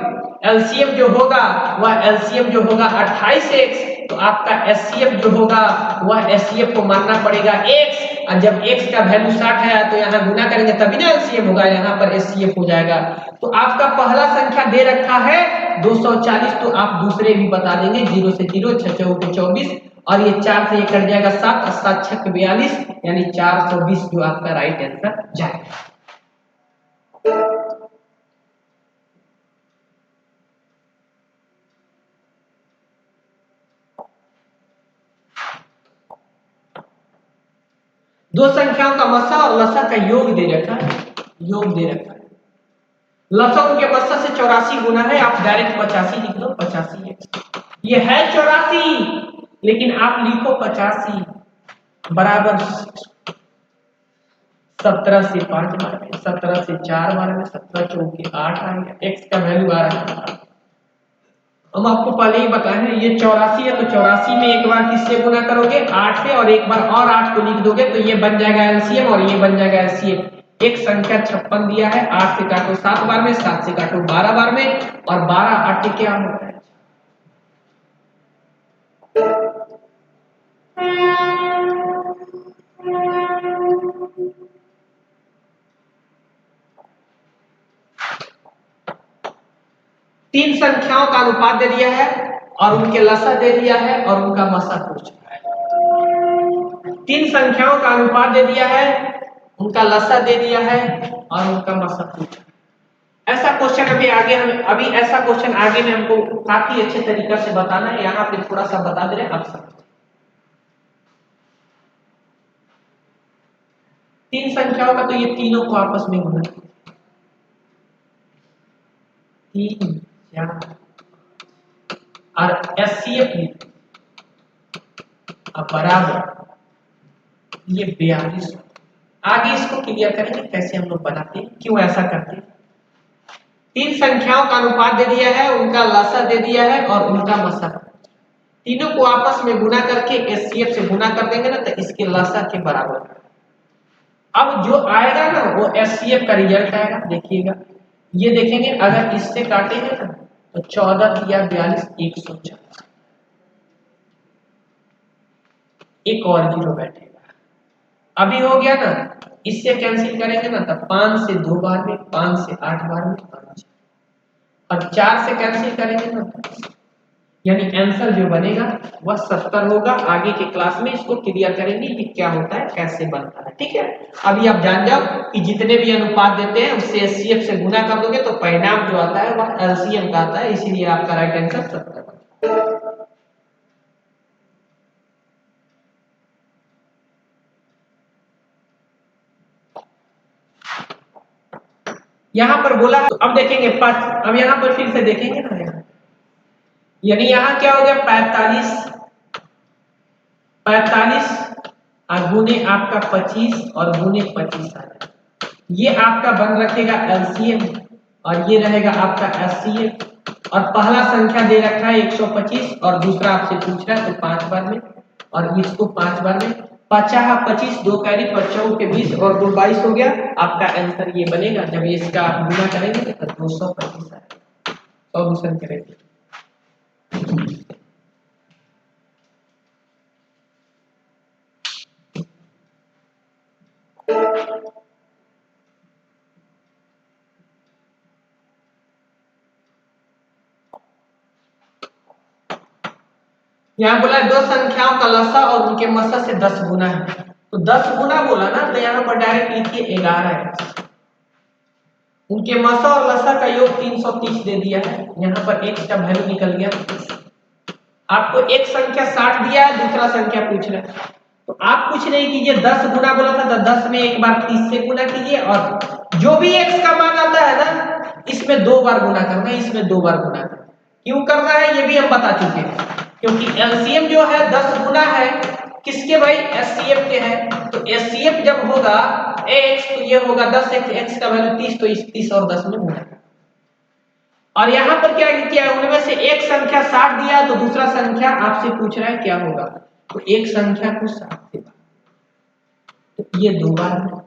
एलसीएम जो होगा वह एलसीएम जो होगा 28x, तो आपका एचसीएफ जो होगा वह एचसीएफ को मानना पड़ेगा x। और जब x का वैल्यू 60 है तो यहाँ गुना करेंगे तभी ना एलसीएम होगा, यहाँ पर एचसीएफ हो जाएगा। तो आपका पहला संख्या दे रखा है 240, तो आप दूसरे भी बता देंगे। 0 से 0, 6 चौके 24 और ये 4 से ये कट जाएगा 7 और 7 6 42, यानी 420 जो आपका राइट आंसर जाएगा। दो संख्याओं का मसा और लसा का योग दे रखा है, योग दे रखा है। लसा उनके मसा से 84 गुना है, आप डायरेक्ट 85 लिख लो। 85 है, ये है 84 लेकिन आप लिखो 85 बराबर 17 से 5 बार में, 17 से 4 बार में, 17 चौके 8 आ गया। एक्स का वैल्यू आ रहा है, हम आपको पहले ही बताए हैं ये 84 है, तो 84 में एक बार किससे गुना करोगे 8 से, और एक बार और 8 को लिख दोगे तो ये बन जाएगा एलसीएम और ये बन जाएगा एचसीएफ। एक संख्या 56 दिया है, 8 से काटो 7 बार में, 7 से काटो 12 बार में, और 12 8 क्या होता है? तीन संख्याओं का अनुपात दे दिया है और उनके लसा दे दिया है और उनका मसा पूछ रहा है। तीन संख्याओं का अनुपात दे दिया है, उनका लसा दे दिया है और उनका मसा पूछ रहा है। ऐसा क्वेश्चन अभी ऐसा क्वेश्चन आगे में हमको काफी अच्छे तरीके से बताना है। यहाँ पे थोड़ा सा बता दे रहे हैं आप सब। तीन संख्याओं का तो ये तीनों को आपस में गुणा, 3 4 और एचसीएफ बराबर ये 42। आगे इसको क्लियर करेंगे कैसे हम लोग बनाते हैं, क्यों ऐसा करते हैं। तीन संख्याओं का अनुपात दे दिया है, उनका लसा दे दिया है और उनका मसा, तीनों को आपस में गुना करके एचसीएफ से गुना कर देंगे ना तो इसके लसा के बराबर। अब जो आएगा ना वो एचसीएफ का रिजल्ट आएगा। देखिएगा ये देखेंगे, अगर इससे काटेंगे ना तो 14 या 42 140, एक और जीरो बैठेगा। अभी हो गया ना, इससे कैंसिल करेंगे ना तो 5 से 2 बार में, 5 से 8 बार में 5, और 4 से कैंसिल करेंगे ना, यानी आंसर जो बनेगा वह 70 होगा। आगे के क्लास में इसको क्लियर करेंगे कि क्या होता है, कैसे बनता है। ठीक है, अभी आप जान जाओ कि जितने भी अनुपात देते हैं उससे एचसीएफ से गुना कर दोगे तो परिणाम जो आता है वह एलसीएम का आता है, इसीलिए आपका राइट आंसर 70। यहां पर बोला तो अब देखेंगे 5, अब यहां पर फिर से देखेंगे ना, यानी यहां क्या हो गया 45 और गुने आपका 25 और गुने 25 आ जाए, ये आपका बन रखेगा एलसीएम और ये रहेगा आपका एचसीएफ। और पहला संख्या दे रखा है 125 और दूसरा आपसे पूछ रहा है तो 5 बार में और इसको 5 बार में, 50 25 2 कैरी 55 के 20 और 2 22 हो गया। आपका आंसर ये बनेगा। जब इसका गुना करेंगे तो 225 आएगा। सॉल्यूशन करेंगे। यहाँ बोला दो संख्याओं का लसा और उनके मसा से 10 गुना है, तो 10 गुना बोला ना तो यहाँ पर डायरेक्ट लिखिए 11 है। उनके मसा और लसा का योग 330 दे दिया है, यहाँ पर x का वैल्यू निकल गया। आपको एक संख्या 60 दिया है, दूसरा संख्या पूछ रहा है, तो आप कुछ नहीं कीजिए, 10 गुना बोला था तो 10 में एक बार 30 से गुना कीजिए और जो भी x का मान आता है ना इसमें 2 बार गुना करना है, इसमें 2 बार गुना करना। क्यों करना है ये भी हम बता चुके हैं, क्योंकि एलसीएम जो है 10 गुना है किसके भाई, एचसीएफ के है। तो एचसीएफ जब होगा x तो ये होगा 10 x का वैल्यू 30, तो इस 30 और 10 में गुना। और यहाँ पर क्या किया, उनमें से एक संख्या 60 दिया तो दूसरा संख्या आपसे पूछ रहा है क्या होगा, तो एक संख्या को 60 से, तो ये 2 बार में,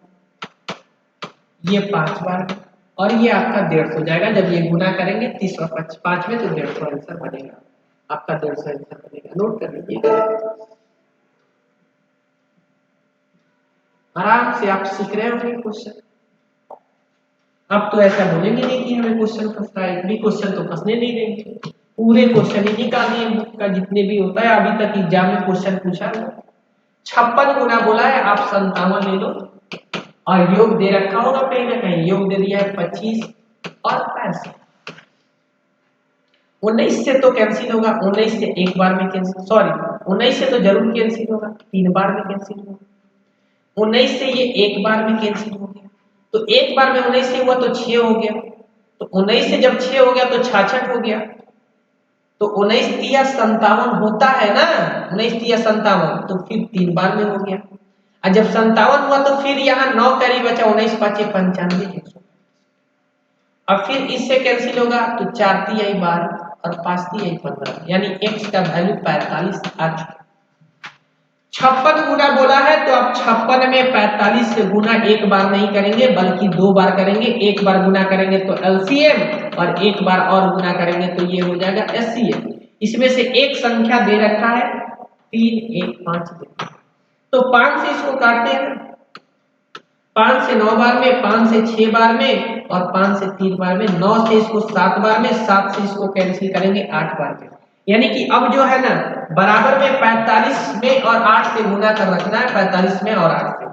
ये 5 बार में और ये आपका 150 हो जाएगा। जब ये गुना करेंगे 30 और 5 में तो 150 आंसर बनेगा, आपका 150 आंसर बनेगा। नोट कर लीजिए, आराम से आप सीख रहे होंगे क्वेश्चन। अब तो ऐसा बोलेंगे नहीं कि हमें क्वेश्चन फंसता है, भी क्वेश्चन तो फंसने नहीं देंगे, पूरे क्वेश्चन ही निकालिए बुक का जितने भी होता है। अभी तक एग्जाम में क्वेश्चन पूछा 56 गुना बोला है, आप 57 ले लो और योग दे रखा होगा कहीं ना कहीं, योग दे दिया है 25 और 65। 19 से तो कैंसिल होगा, 19 से एक बार में कैंसिल, सॉरी 19 से तो जरूर कैंसिल होगा, 3 बार में कैंसिल होगा। 19 से ये एक बार में कैंसिल हो गया, तो एक बार में 19 से हुआ तो 6 हो गया, तो 19 से जब 6 हो गया तो 66 हो गया, तो 19 तिया 57 होता है ना, 19 तिया 57, तो फिर 3 बार में हो गया। और जब 57 हुआ तो फिर यहाँ 9 कैरी बचा, 19 5 95 100। अब फिर इससे कैंसिल होगा तो 4 तिया 12 और 5 तिया 15, यानी x का वैल्यू 45 आ चुका। 56 गुना बोला है तो आप 56 में 45 से गुना एक बार नहीं करेंगे बल्कि 2 बार करेंगे। एक बार गुना करेंगे तो एलसीएम और एक बार और गुना करेंगे तो ये हो जाएगा एचसीएफ। इसमें से एक संख्या दे रखा है 3 1 5, तो 5 से इसको काटते हैं, 5 से 9 बार में, 5 से 6 बार में और 5 से 3 बार में, 9 से इसको 7 बार में, 7 से इसको कैंसिल करेंगे 8 बार में। यानी कि अब जो है ना बराबर में 45 में और 8 से गुना कर रखना है, 45 में और 8 से।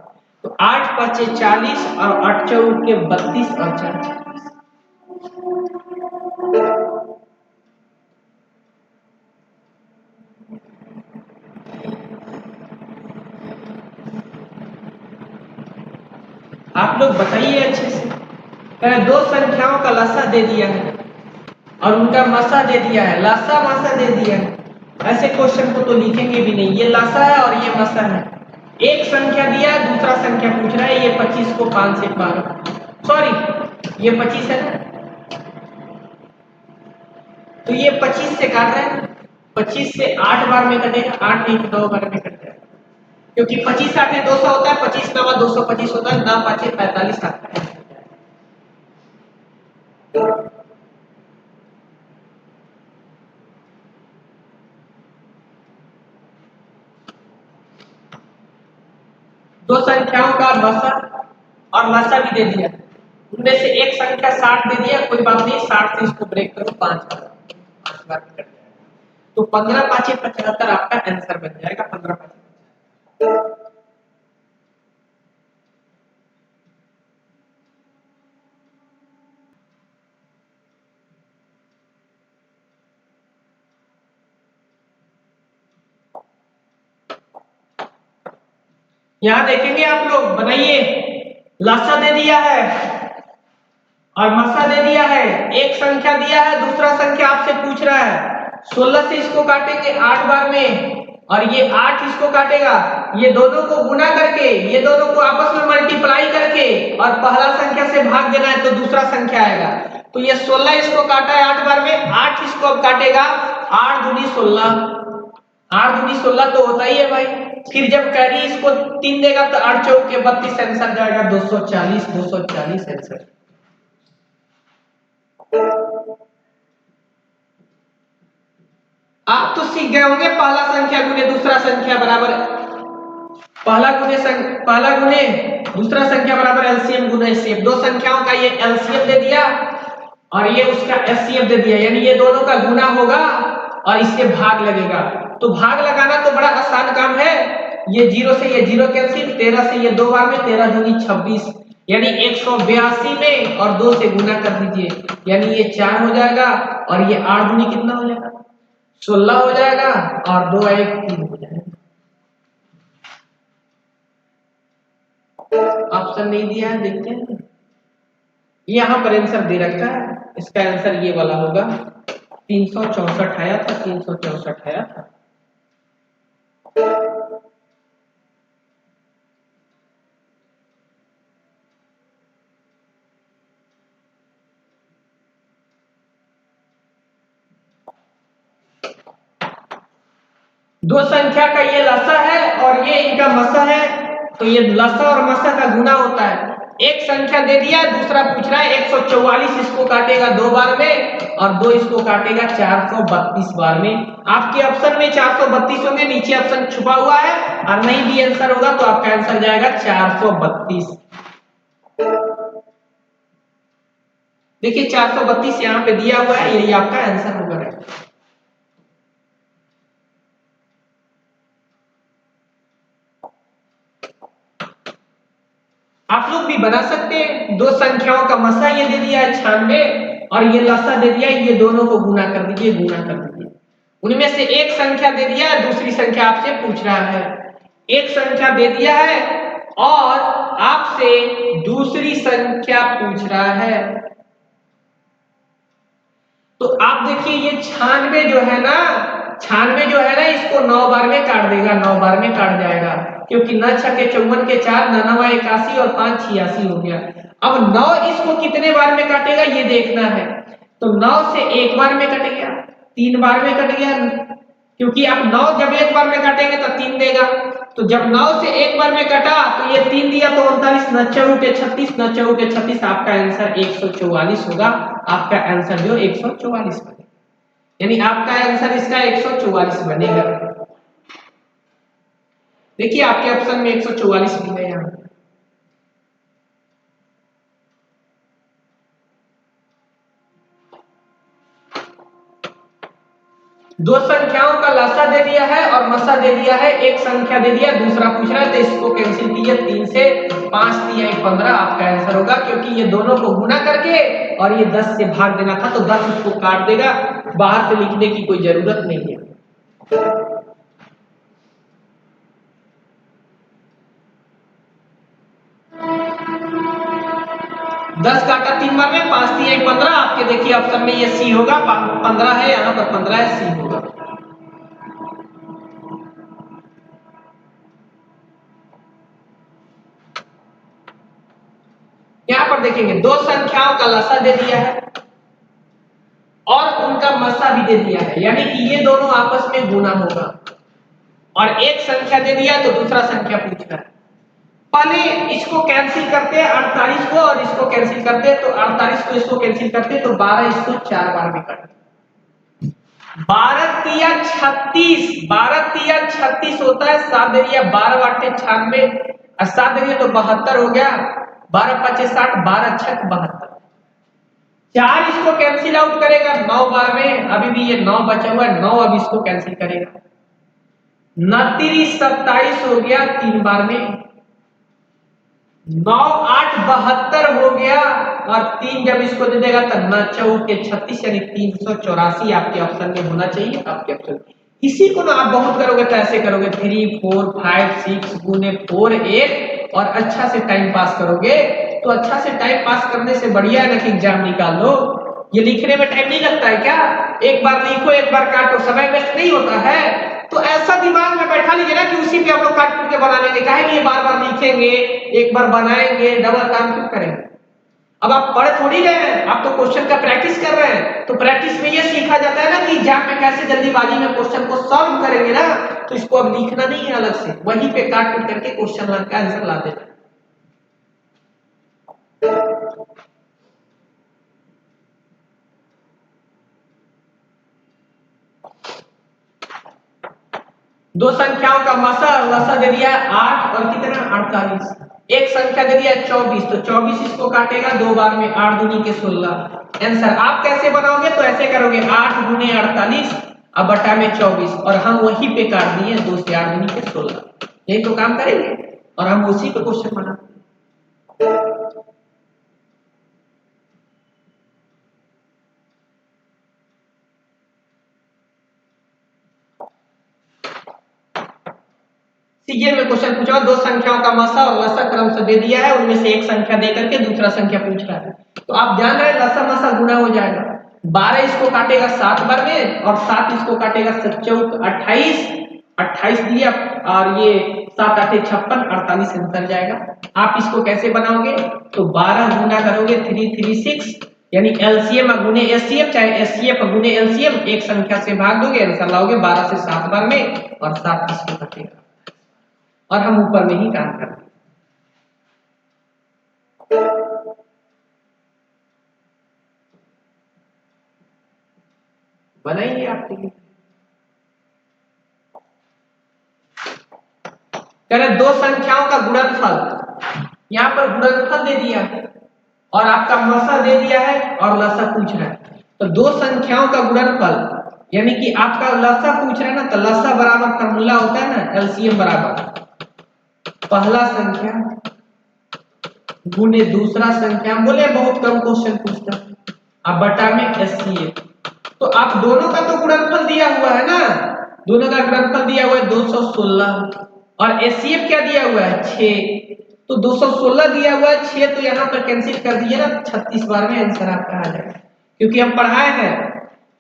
तो 8 पचे 40 और 8 चौके 32 और 4 26। आप लोग बताइए अच्छे से। दो संख्याओं का लसा दे दिया है और उनका मसा दे दिया है, लसा मसा दे दिया है। ऐसे क्वेश्चन को तो लिखेंगे भी नहीं। ये लसा है और ये मसा है। एक संख्या दिया है, दूसरा संख्या पूछ रहा है। ये 25 को 5 से 12, सॉरी ये 25 है ना, तो ये 25 से काट रहे हैं। 25 से 8 बार में कटेगा, 8 नहीं 9 बार में कट जाएगा, क्योंकि 25 8 200 होता है, 25 9 225 होता है, 9 5 45 आता है। दो संख्याओं का मसा और लसा भी दे दिया। उनमें से एक संख्या 60 दे दिया, कोई बात नहीं, 60 से इसको ब्रेक करो 5 बार में कट जाएगा। तो 15 5 75 आपका आंसर बन जाएगा। 15 5 यहां देखेंगे आप लोग, बनाइए। लसा दे दिया है और मसा दे दिया है। एक संख्या दिया है, दूसरा संख्या आपसे पूछ रहा है। 16 से इसको काटेंगे 8 बार में और ये 8 इसको काटेगा। ये दोनों को गुना करके, ये दोनों को आपस में मल्टीप्लाई करके और पहला संख्या से भाग देना है तो दूसरा संख्या आएगा। तो ये 16 इसको काटा है 8 बार में, 8 इसको अब काटेगा। 8 दूनी 16, 8 दूनी 16 तो होता ही है भाई। फिर जब कैरी इसको 3 देगा तो 8 चौके 32 आंसर जाएगा 240, 240 आंसर। आप तो सीख गए होंगे पहला संख्या गुने दूसरा संख्या बराबर, पहला गुने दूसरा संख्या बराबर एलसीएम गुने एचसीएफ। दो संख्याओं का ये एलसीएम दे दिया और ये उसका एचसीएफ दे दिया, यानी ये दोनों का गुना होगा और इससे भाग लगेगा। तो भाग लगाना तो बड़ा आसान काम है। ये 0 से ये 0 कैंसिल, 13 से ये 2 बार में, 13 दूनी 26, यानी 182 में और 2 से गुना कर दीजिए, यानी ये 4 हो जाएगा और ये 8 दूनी कितना हो जाएगा, 16 हो जाएगा और 2 1 3 हो जाएगा। ऑप्शन नहीं दिया है, देखते हैं। यहां पर आंसर दे रखा है, इसका आंसर ये वाला होगा। 364 आया था, 364 आया था। दो संख्या का ये लसा है और ये इनका मसा है, तो ये लसा और मसा का गुना होता है। एक संख्या दे दिया, दूसरा पूछ रहा है 144 इसको काटेगा 2 बार में और 2 इसको काटेगा 432 बार में। आपके ऑप्शन में 432 होंगे, नीचे ऑप्शन छुपा हुआ है और नहीं भी आंसर होगा तो आपका आंसर जाएगा 432। देखिए 432 यहाँ पे दिया हुआ है, यही आपका आंसर होगा। आप लोग भी बना सकते हैं। दो संख्याओं का मसा ये दे दिया है 96 और ये लसा दे दिया है, ये दोनों को गुना कर दीजिए, गुना कर दीजिए। उनमें से एक संख्या दे दिया है, दूसरी संख्या आपसे पूछ रहा है। एक संख्या दे दिया है और आपसे दूसरी संख्या पूछ रहा है। तो आप देखिए ये 96 जो है ना, 96 जो है ना, इसको 9 बार में काट देगा, 9 बार में काट जाएगा, क्योंकि 9 छके 54 के 4, 9 9 81 और 5 86 हो गया। अब 9 इसको कितने बार में काटेगा ये देखना है। तो 9 से एक बार में कट गया, 3 बार में कट गया, क्योंकि अब 9 जब एक बार में काटेंगे तो 3 देगा। तो जब 9 से एक बार में कटा तो ये 3 दिया तो 39, 9 चौके 36, 9 चौके 36, आपका आंसर 144 होगा। आपका आंसर जो 144 बनेगा, यानी आपका आंसर इसका 144 बनेगा। देखिए आपके ऑप्शन में 144 भी है यहाँ। दो संख्याओं का लसा दे दिया है और मसा दे दिया है, एक संख्या दे दिया, दूसरा पूछ रहा है तो इसको कैंसिल कीजिए, 3 से 5 दिया 15 आपका आंसर होगा, क्योंकि ये दोनों को गुना करके और ये 10 से भाग देना था तो 10 इसको काट देगा, बाहर से लिखने की कोई जरूरत नहीं है। 10 काटा 3 बार में, 5 दिया 15, आपके देखिए ऑप्शन में ये सी होगा, 15 है यहाँ पर, 15 है, सी होगा। यहां पर देखेंगे दो संख्याओं का लसा दे दिया है और उनका मसा भी दे दिया है, यानी कि ये दोनों आपस में गुना होगा, और एक संख्या दे दिया तो दूसरा संख्या पूछ रहा है। पहले इसको कैंसिल करते हैं 48 को और इसको कैंसिल करते हैं, तो 48 को इसको कैंसिल करते हैं तो 12 इसको 4 बार में कट, 12 तिया 36, 12 तिया 36 होता है, 7 दे दिया 12 बाटे 96 और 7 दे दिया तो 72 हो गया, 12 पचे 60, 12 छक 72, 4 इसको कैंसिल आउट करेगा 9 बार में, अभी भी ये 9 बचा हुआ है, 9 अब इसको कैंसिल करेगा, 29 27 हो गया 3 बार में, 9 8 72 हो गया, और 3 जब इसको दे देगा तो 9 चौके 36 यानी 384 आपके ऑप्शन में होना चाहिए, आपके ऑप्शन। इसी को ना आप बहुत करोगे तो ऐसे करोगे 3 4 5 6 गुने 4 8 और अच्छा से टाइम पास करोगे, तो अच्छा से टाइम पास करने से बढ़िया है ना कि एग्जाम निकाल लो। ये लिखने में टाइम नहीं लगता है क्या, एक बार लिखो एक बार काटो, समय वेस्ट नहीं होता है, तो ऐसा दिमाग में बैठा लीजिए ना कि उसी पे हम लोग काट के बना लेंगे, काहे लिए बार बार लिखेंगे, एक बार बनाएंगे, डबल काम क्यों करेंगे। अब आप पढ़ थोड़ी रहे हैं, आप तो क्वेश्चन का प्रैक्टिस कर रहे हैं, तो प्रैक्टिस में ये सीखा जाता है ना कि एग्जाम में कैसे जल्दीबाजी में क्वेश्चन को सॉल्व करेंगे ना, तो इसको अब लिखना नहीं है अलग से, वहीं पे काट कूट करके क्वेश्चन का आंसर ला देना। दो संख्याओं का मसा और लसा दे दिया 8 और कितना 48, एक संख्या दे दिया 24, तो 24 इसको काटेगा 2 बार में, 8 दूनी के 16। आंसर आप कैसे बनाओगे, तो ऐसे करोगे 8 गुने 48 अब बटा में 24, और हम वहीं पे काट दिए 2 से 8 दूनी के 16, यही तो काम करेंगे और हम उसी पे क्वेश्चन बनाते हैं। सीजीएल में क्वेश्चन पूछा, दो संख्याओं का मसा और लसा क्रम से दे दिया है, उनमें से एक संख्या दे करके दूसरा संख्या पूछ रहा है, तो आप ध्यान रहे लसा मसा गुना हो जाएगा, 12 इसको काटेगा 7 बार में और 7 इसको काटेगा 7 चौक 28, 28 दिया और ये 7 8 56, 48 अंतर जाएगा। आप इसको कैसे बनाओगे, तो 12 गुना करोगे 336 यानी एलसीएम गुने एचसीएफ, चाहे एचसीएफ गुने एलसीएम, एक संख्या से भाग दोगे आंसर लाओगे 12 से 7 बार में और 7 इसको कटेगा, और हम ऊपर में ही काम करते हैं। बनाइए आपके लिए, कह रहे दो संख्याओं का गुणनफल, यहां पर गुणनफल दे दिया है और आपका मसा दे दिया है और लसा पूछ रहा है, तो दो संख्याओं का गुणनफल यानी कि आपका लसा पूछ रहा है ना, तो लसा बराबर फॉर्मूला होता है ना एलसीएम बराबर पहला संख्या गुने दूसरा संख्या, बोले बहुत कम क्वेश्चन पूछता है, अब बटा में एचसीएफ, तो आप दोनों का तो गुणनफल दिया हुआ है ना, दोनों का गुणनफल दिया हुआ है 216 और एचसीएफ क्या दिया हुआ है 6, तो 216 दिया हुआ है 6, तो यहां पर कैंसिल कर दीजिए ना, 36 बार में आंसर आपका आ जाएगा, क्योंकि हम पढ़ाए हैं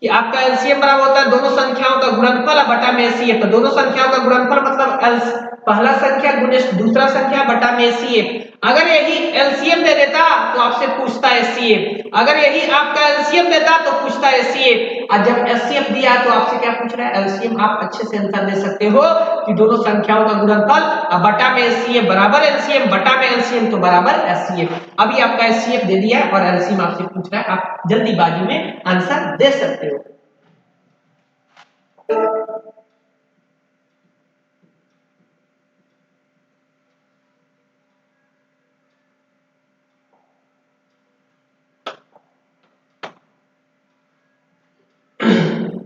कि आपका एलसीएम बराबर होता है दोनों संख्याओं का गुणनफल बटा में एचसीएफ, तो दोनों संख्याओं का गुणनफल मतलब पहला संख्या गुने दूसरा संख्या बटा में एचसीएफ, अगर यही एलसीएम दे देता तो आपसे पूछता है एचसीएफ, अगर यही आपका एलसीएम देता तो पूछता है एचसीएफ, और जब एचसीएफ दिया तो आपसे क्या पूछ रहा है एलसीएम, आप अच्छे से आंसर दे सकते हो कि दोनों संख्याओं का गुणनफल बटा में एचसीएफ बराबर एलसीएम, बटा में एलसीएम तो बराबर एचसीएफ, अभी आपका एचसीएफ दे दिया है और एलसीएम आपसे पूछ रहा है, आप जल्दीबाजी में आंसर दे सकते हो।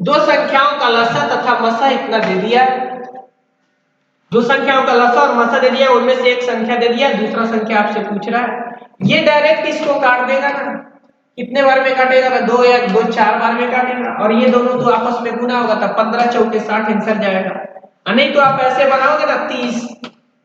दो संख्याओं का लसा तथा मसा इतना दे दिया, दो संख्याओं का लसा और मसा दे दिया, उनमें से एक संख्या दे दिया, दूसरा संख्या आपसे पूछ रहा है, ये डायरेक्ट इसको काट देगा ना, कितने बार में काटेगा ना, दो या दो चार बार में काटेगा, और ये दोनों तो आपस में गुना होगा, तब 15 चौके 60 आंसर जाएगा। नहीं तो आप ऐसे बनाओगे ना 30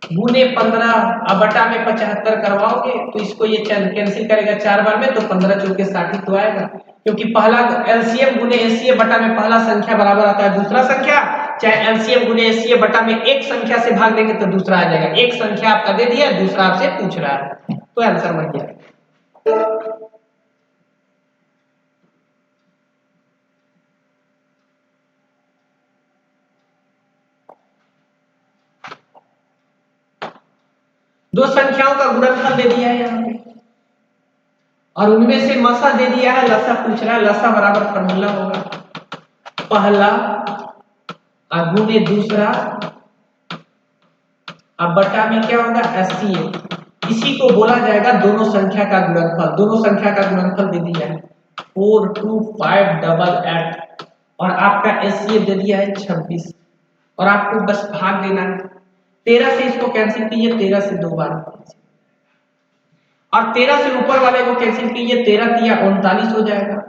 गुने 15 अब बटा में 75 करवाओगे तो इसको ये कैंसिल करेगा चार बार में, तो 15 चौके 60 तो आएगा, क्योंकि पहला एलसीएम गुने एचसीएफ बटा में पहला संख्या बराबर आता है दूसरा संख्या, चाहे एलसीएम गुने एचसीएफ बटा में एक संख्या से भाग देंगे तो दूसरा आ जाएगा, एक संख्या आपका दे दिया, दूसरा आपसे पूछ रहा है, तो आंसर बन गया। दो संख्याओं का गुणनफल दे दिया है यहाँ पे, और उनमें से मसा दे दिया है, लसा पूछ रहा है, लसा बराबर फॉर्मूला होगा पहला गुने दूसरा अब बटा में क्या होगा एचसीएफ, इसी को बोला जाएगा दोनों संख्या का गुणनफल। दोनों संख्या का गुणनफल दे दिया है 42588 और आपका एचसीएफ दे दिया है 26, और आपको बस भाग देना है, 13 से इसको कैंसिल कीजिए, 13 से दो बार, और 13 से ऊपर वाले को कैंसिल कीजिए, 13 दिया 39 हो जाएगा,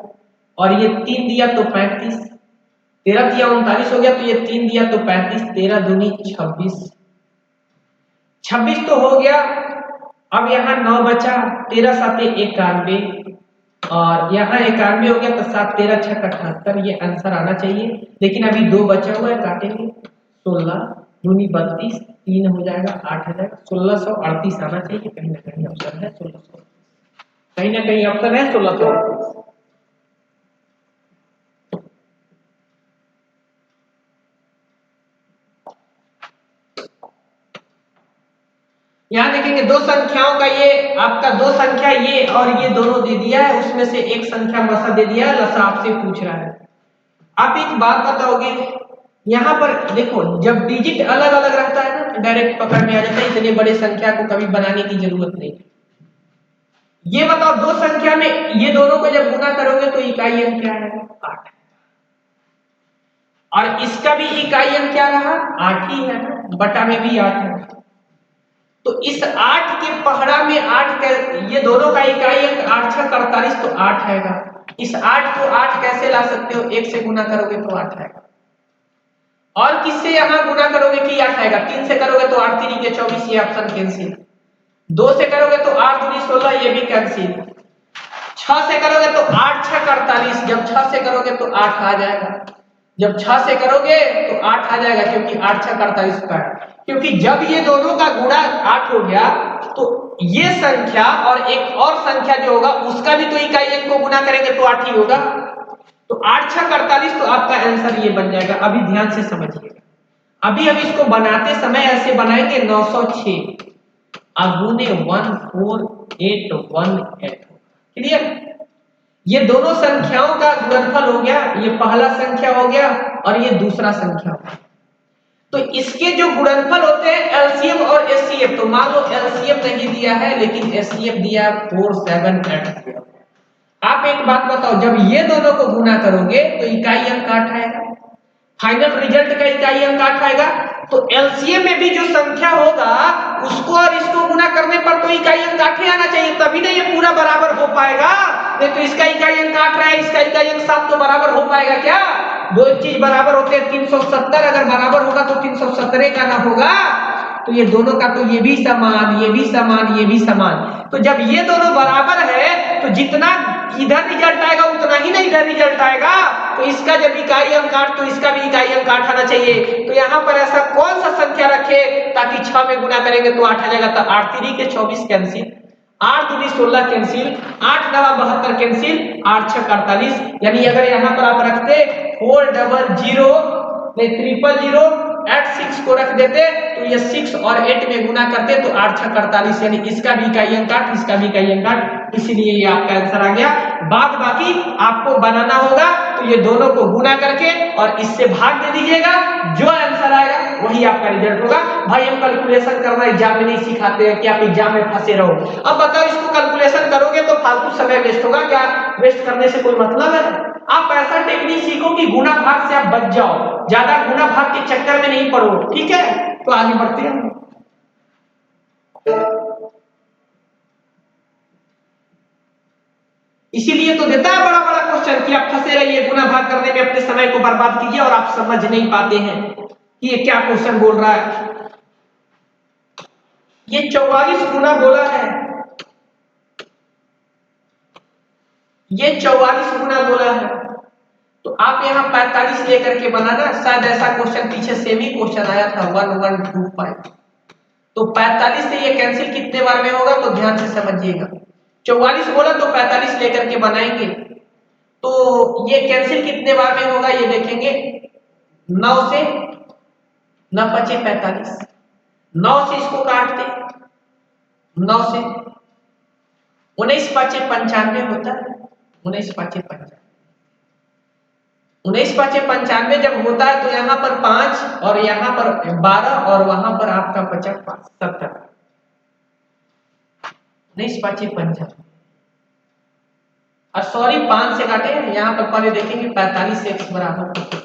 और ये 3 दिया तो 35, 13 दिया 39 हो गया, तो ये 3 दिया तो 35, 13 दूनी 26, 26 तो हो गया। अब यहाँ 9 बचा, 13 साते 91 और यहाँ 91 हो गया, तो 7 13 6 78, ये आंसर आना चाहिए, लेकिन अभी 2 बचा हुआ है, काटेंगे 16 दूनी 32, 3 हो जाएगा 8 हो जाएगा, 1638 आना चाहिए, कहीं ना कहीं ऑप्शन है 1600, कहीं ना कहीं ऑप्शन है 1638। यहाँ देखेंगे दो संख्याओं का, ये आपका दो संख्या ये और ये दोनों दे दिया है, उसमें से एक संख्या मसा दे दिया है, लसा आपसे पूछ रहा है। आप एक बात बताओगे, यहाँ पर देखो जब डिजिट अलग अलग रहता है ना तो डायरेक्ट पकड़ में आ जाता है, इतने बड़े संख्या को कभी बनाने की जरूरत नहीं। ये बताओ दो संख्या में ये दोनों को जब गुना करोगे तो इकाई अंक क्या है 8, और इसका भी इकाई अंक क्या रहा 8 ही है, बटा में भी 8 है, तो इस 8 के पहड़ा में 8 ये दोनों का इकाई अंक 8 6 48, तो 8 आएगा। इस 8 को 8 कैसे ला सकते हो, 1 से गुना करोगे तो 8 आएगा, और किससे यहां गुना करोगे कि 8 आएगा, 3 से करोगे तो 8 3 के 24, ये ऑप्शन कैंसिल, 2 से करोगे तो 8 2 16, ये भी कैंसिल, 6 से करोगे तो 8 6 48, जब 6 से करोगे तो 8 आ जाएगा, जब 6 से करोगे तो 8 आ जाएगा, क्योंकि 8 6 48 का है, क्योंकि जब ये दोनों का गुणा 8 हो गया तो ये संख्या और एक और संख्या जो होगा उसका भी तो इकाई अंक को गुना करेंगे तो 8 ही होगा, तो 8 6 48, तो आपका आंसर ये बन जाएगा। अभी ध्यान से समझिएगा, अभी हम इसको बनाते समय ऐसे बनाएंगे 906 गुने 14818, क्लियर। ये दोनों संख्याओं का गुणनफल हो गया, ये पहला संख्या हो गया और ये दूसरा संख्या हो गया, तो इसके जो गुणनफल होते हैं एलसीएम और एचसीएफ, तो मान लो एलसीएम नहीं दिया है लेकिन एचसीएफ दिया है 4780। आप एक बात बताओ, जब ये दोनों को गुना करोगे तो इकाई अंक 8 आएगा, फाइनल रिजल्ट का इकाई अंक 8 आएगा, तो एलसीएम में भी जो संख्या होगा उसको और इसको गुना करने पर तो इकाई अंक 8 ही आना चाहिए, तभी ना ये पूरा बराबर हो पाएगा। नहीं तो इसका इकाई अंक 8 रहा है, इसका इकाई अंक 7, तो बराबर हो पाएगा क्या, दो चीज बराबर होते हैं 370, अगर बराबर होगा तो 317 का ना होगा, तो ये दोनों का तो ये भी समान ये भी समान ये भी समान, तो जब ये दोनों बराबर है तो जितना इधर रिजल्ट आएगा उतना ही ना इधर रिजल्ट आएगा, तो इसका जब इकाई अंक 8 तो इसका भी इकाई अंक 8 आना चाहिए, तो यहाँ पर ऐसा कौन सा संख्या रखे ताकि 6 में गुना करेंगे तो 8 आ जाएगा, तो 8 3 के 24 कैंसिल, 8 दूनी 16 कैंसिल, 8 9 72 कैंसिल, 8 6 48, यानी अगर यहाँ पर आप रखते 400 नहीं 000 86 को रख देते तो ये 6 और 8 में गुना करते तो 8 6 48, यानी इसका भी इकाई अंक 8 इसका भी इकाई अंक 8, इसीलिए ये आपका आंसर आ गया। बाद बाकी आपको बनाना होगा तो ये दोनों को गुना करके और इससे भाग दे दीजिएगा, जो आंसर आएगा वही आपका रिजल्ट होगा। भाई हम कैलकुलेशन करना एग्जाम में नहीं सिखाते हैं कि आप एग्जाम में फंसे रहो। अब बताओ इसको कैलकुलेशन करोगे तो फालतू समय वेस्ट होगा क्या, वेस्ट करने से कोई मतलब है? आप ऐसा टेक्निक सीखो कि गुना भाग से आप बच जाओ, ज्यादा गुना भाग के चक्कर में नहीं पड़ो, ठीक है। तो आगे बढ़ते हैं। इसीलिए तो देता है बड़ा बड़ा क्वेश्चन कि आप फंसे रहिए गुना भाग करने में, अपने समय को बर्बाद कीजिए और आप समझ नहीं पाते हैं कि ये क्या क्वेश्चन बोल रहा है। ये 44 गुना बोला है, ये 44 गुना बोला है, तो आप यहाँ 45 लेकर के बनाना। शायद ऐसा क्वेश्चन पीछे सेमी क्वेश्चन आया था 1125, तो 45 से ये कैंसिल कितने बार में होगा, तो ध्यान से समझिएगा। 44 बोला तो 45 लेकर के बनाएंगे, तो ये कैंसिल कितने बार में होगा ये देखेंगे। 9 से 9 5 45, 9 से इसको काट दे, 9 से 19 5 95 होता है, 19 5 95, 19 5 95 जब होता है तो यहाँ पर 5 और यहाँ पर 12 और वहां पर आपका बचा 5 70, 19 5 95, और सॉरी 5 से काटे, यहाँ पर पहले देखेंगे 45 से x बराबर।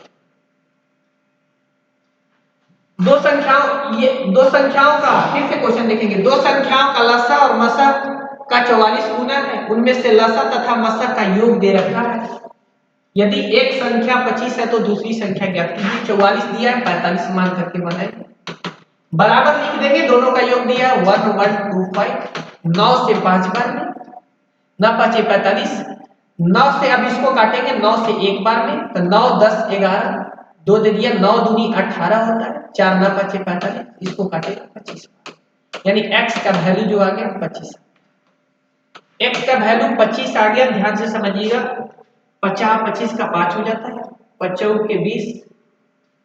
दो संख्याओं, ये दो संख्याओं का फिर से क्वेश्चन देखेंगे। दो संख्याओं का लसा और मसा का 44 गुना है, उनमें से लसा तथा मसा का योग दे रखा है। यदि एक संख्या 25 है तो दूसरी संख्या ज्ञात कीजिए। 44 दिया है, 45 मान करके बनाए, बराबर लिख देंगे, दोनों का योग दिया 1125, 9 से 5 बार में, 9 5 45, 9 से अब इसको काटेंगे 9 से एक बार में, तो 9 10 11, 2 दे दिया, 9 दूनी 18 होता है, 4 9 5 45, इसको काटेगा 25, यानी x का वैल्यू जो आ गया 25, x का वैल्यू 25 आ गया। ध्यान से समझिएगा, 50 25 का 5 हो जाता है, 55 के 20,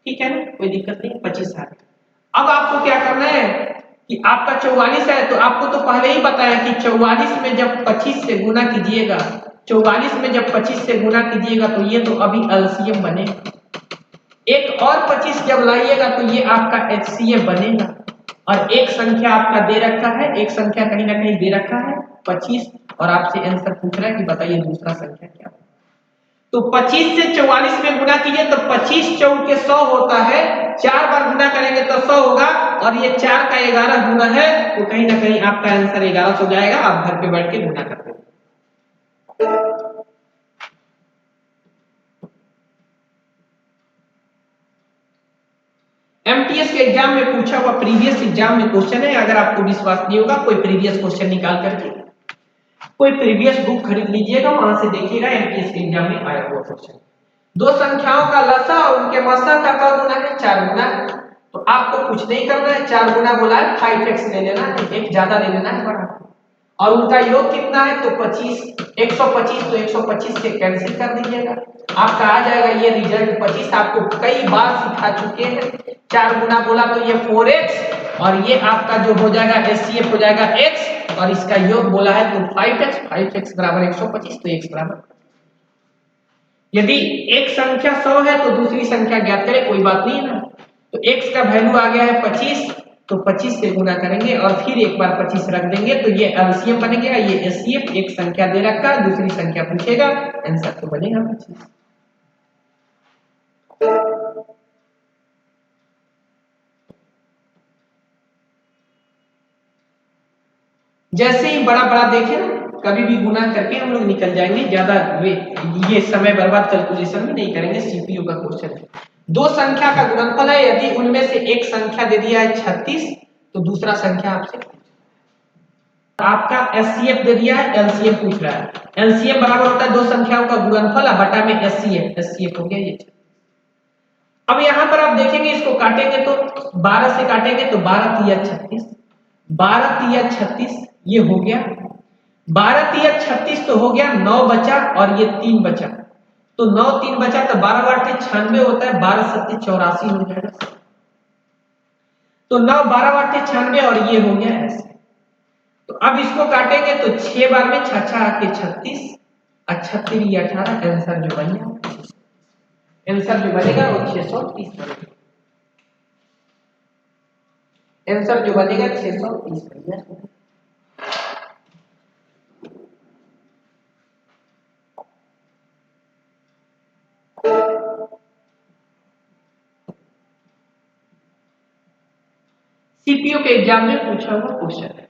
ठीक है ना, कोई दिक्कत नहीं, 25 आ गया। अब आपको क्या करना है कि आपका 44 है, तो आपको तो पहले ही पता है कि 44 में जब 25 से गुना कीजिएगा, 44 में जब 25 से गुना कीजिएगा तो ये तो अभी एलसीएम बनेगा, एक और 25 जब लाइएगा तो ये आपका एचसीएफ बनेगा। और एक संख्या आपका दे रखा है, एक संख्या कहीं ना कहीं दे रखा है 25, और आपसे आंसर पूछ रहा है कि बताइए दूसरा संख्या क्या है। तो 25 से 44 में गुना कीजिए तो 25 चौके 100 होता है, 4 बार गुना करेंगे तो 100 होगा, और ये 4 का 11 गुना है, तो कहीं ना कहीं आपका आंसर 11 हो जाएगा। आप घर पे बैठ के गुना करते हैं। एमटीएस के एग्जाम में पूछा हुआ प्रीवियस एग्जाम में क्वेश्चन है, अगर आपको विश्वास नहीं होगा कोई प्रीवियस क्वेश्चन निकाल करके कोई प्रीवियस बुक खरीद लीजिएगा, वहां से देखिएगा एमटीएस के एग्जाम में आया हुआ क्वेश्चन। दो संख्याओं का लसा और उनके मसा का क्या गुना है, 4 गुना। तो आपको कुछ नहीं करना है, 4 गुना बोला है 5x ले लेना है, एक ज्यादा ले लेना है बड़ा, और उनका योग कितना है तो 25, 125, तो 125 से कैंसिल कर दीजिएगा, आपका आ जाएगा ये रिजल्ट 25। आपको कई बार सिखा चुके हैं, 4 गुना बोला तो ये 4x, और ये आपका जो हो जाएगा एचसीएफ हो जाएगा x, और इसका योग बोला है तो 5x, 5x बराबर 125, तो x बराबर। यदि एक संख्या 100 है तो दूसरी संख्या ज्ञात करें, कोई बात नहीं है ना। तो x का वैल्यू आ गया है 25, तो 25 से गुना करेंगे और फिर एक बार 25 रख देंगे, तो ये एलसीएम बनेगा, ये एचसीएफ, एक संख्या दे रखा है, दूसरी संख्या पूछेगा, आंसर तो बनेगा 25। जैसे ही बड़ा बड़ा देखे ना, कभी भी गुना करके हम लोग निकल जाएंगे, ज्यादा ये समय बर्बाद कैलकुलेशन में नहीं करेंगे, सीपीयू का क्वेश्चन है। दो संख्या का गुणनफल है, यदि उनमें से एक संख्या दे दिया है 36, तो दूसरा संख्या आपसे आपका एचसीएफ दे दिया है, एलसीएम पूछ रहा है। एलसीएम बराबर होता है दो संख्याओं का गुणनफल बटा में एचसीएफ, एचसीएफ हो गया ये। अब यहां पर आप देखेंगे, इसको काटेंगे तो 12 से काटेंगे तो 12 तिया 36, 12 तिया 36 ये हो गया, 12 तिया 36 तो हो गया, 9 बचा और ये 3 बचा, तो 9 3 बचा तो 12 8 96 होता है, 12 7 84 हो जाएगा। तो 9 12 8 96 और ये हो गया ऐसे। तो अब इसको काटेंगे तो 6 बार में 6 6 आके 36, 36 18, आंसर जो बनेगा, आंसर जो बनेगा वो 630 बनेगा, आंसर जो बनेगा 630 बनेगा। सीपीओ के एग्जाम में पूछा हुआ क्वेश्चन है।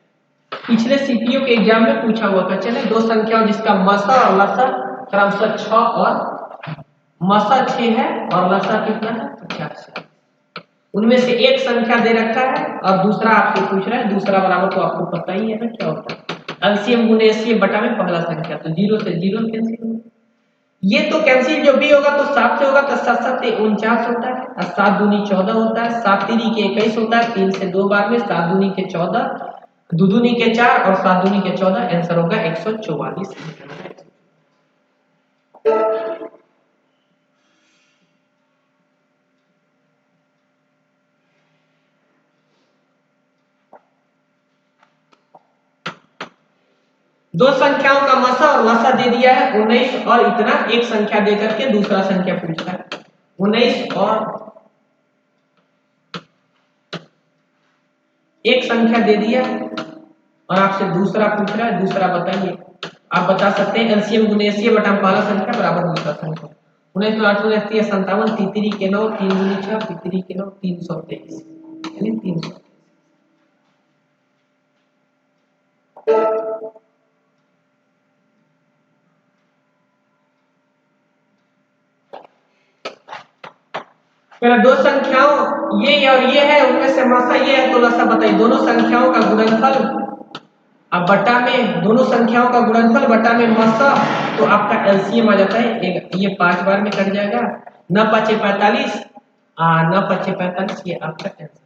पिछले सीपीओ के एग्जाम में पूछा हुआ क्वेश्चन है, दो संख्याओं जिसका मसा और लसा क्रमशः 6 और मसा 6 है और लसा कितना है 50। उनमें से एक संख्या दे रखा है और दूसरा आपसे पूछ रहा है, दूसरा बराबर तो आपको पता ही है ना क्या होता है, एलसीएम गुणे एचसीएफ बटा में पहला संख्या, तो 0 से 0 कैंसिल होगा। ये तो कैंसिल जो भी होगा तो 7 से होगा, तो 7 7 49 होता है और 7 दूनी 14 होता है, 7 3 के 21 होता है, 3 से 2 बार में 7 दूनी के 14, 2 दूनी के 4 और 7 दूनी के 14, आंसर होगा 144। दो संख्याओं का मसा और लसा दे दिया है 19 और इतना, एक संख्या देकर के दूसरा संख्या पूछ रहा है 19 और एक संख्या दे दिया और आपसे दूसरा पूछ रहा है, दूसरा बताइए। आप बता सकते हैं एलसीएम गुणे एचसीएफ बटा पहला संख्या बराबर दूसरा संख्या। 19 में 8 दूनी 57, 3 3 के 9, 3 दूनी 6, 3 3 के 9, 323 यानी 300। मेरा दो संख्याओं ये और ये है, उनमें से मसा ये है तो लसा बताइए। दोनों संख्याओं का गुणनफल अब बटा में, दोनों संख्याओं का गुणनफल बटा में मसा, तो आपका एलसीएम आ जाता है ये 5 बार में कट जाएगा, 9 5 45 9 5 45, ये आपका आंसर।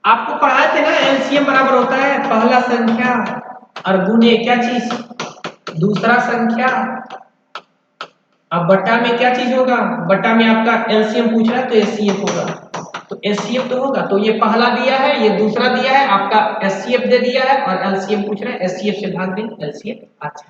आपको पढ़ाए थे ना एलसीएम बराबर होता है पहला संख्या और गुणे क्या चीज दूसरा संख्या, अब बटा में क्या चीज होगा, बटा में आपका एलसीएम पूछ रहा है तो एचसीएफ होगा, तो एचसीएफ तो होगा, तो ये पहला दिया है ये दूसरा दिया है, आपका एचसीएफ दे दिया है और एलसीएम पूछ रहा है, एचसीएफ से भाग दें एलसीएफ। अच्छा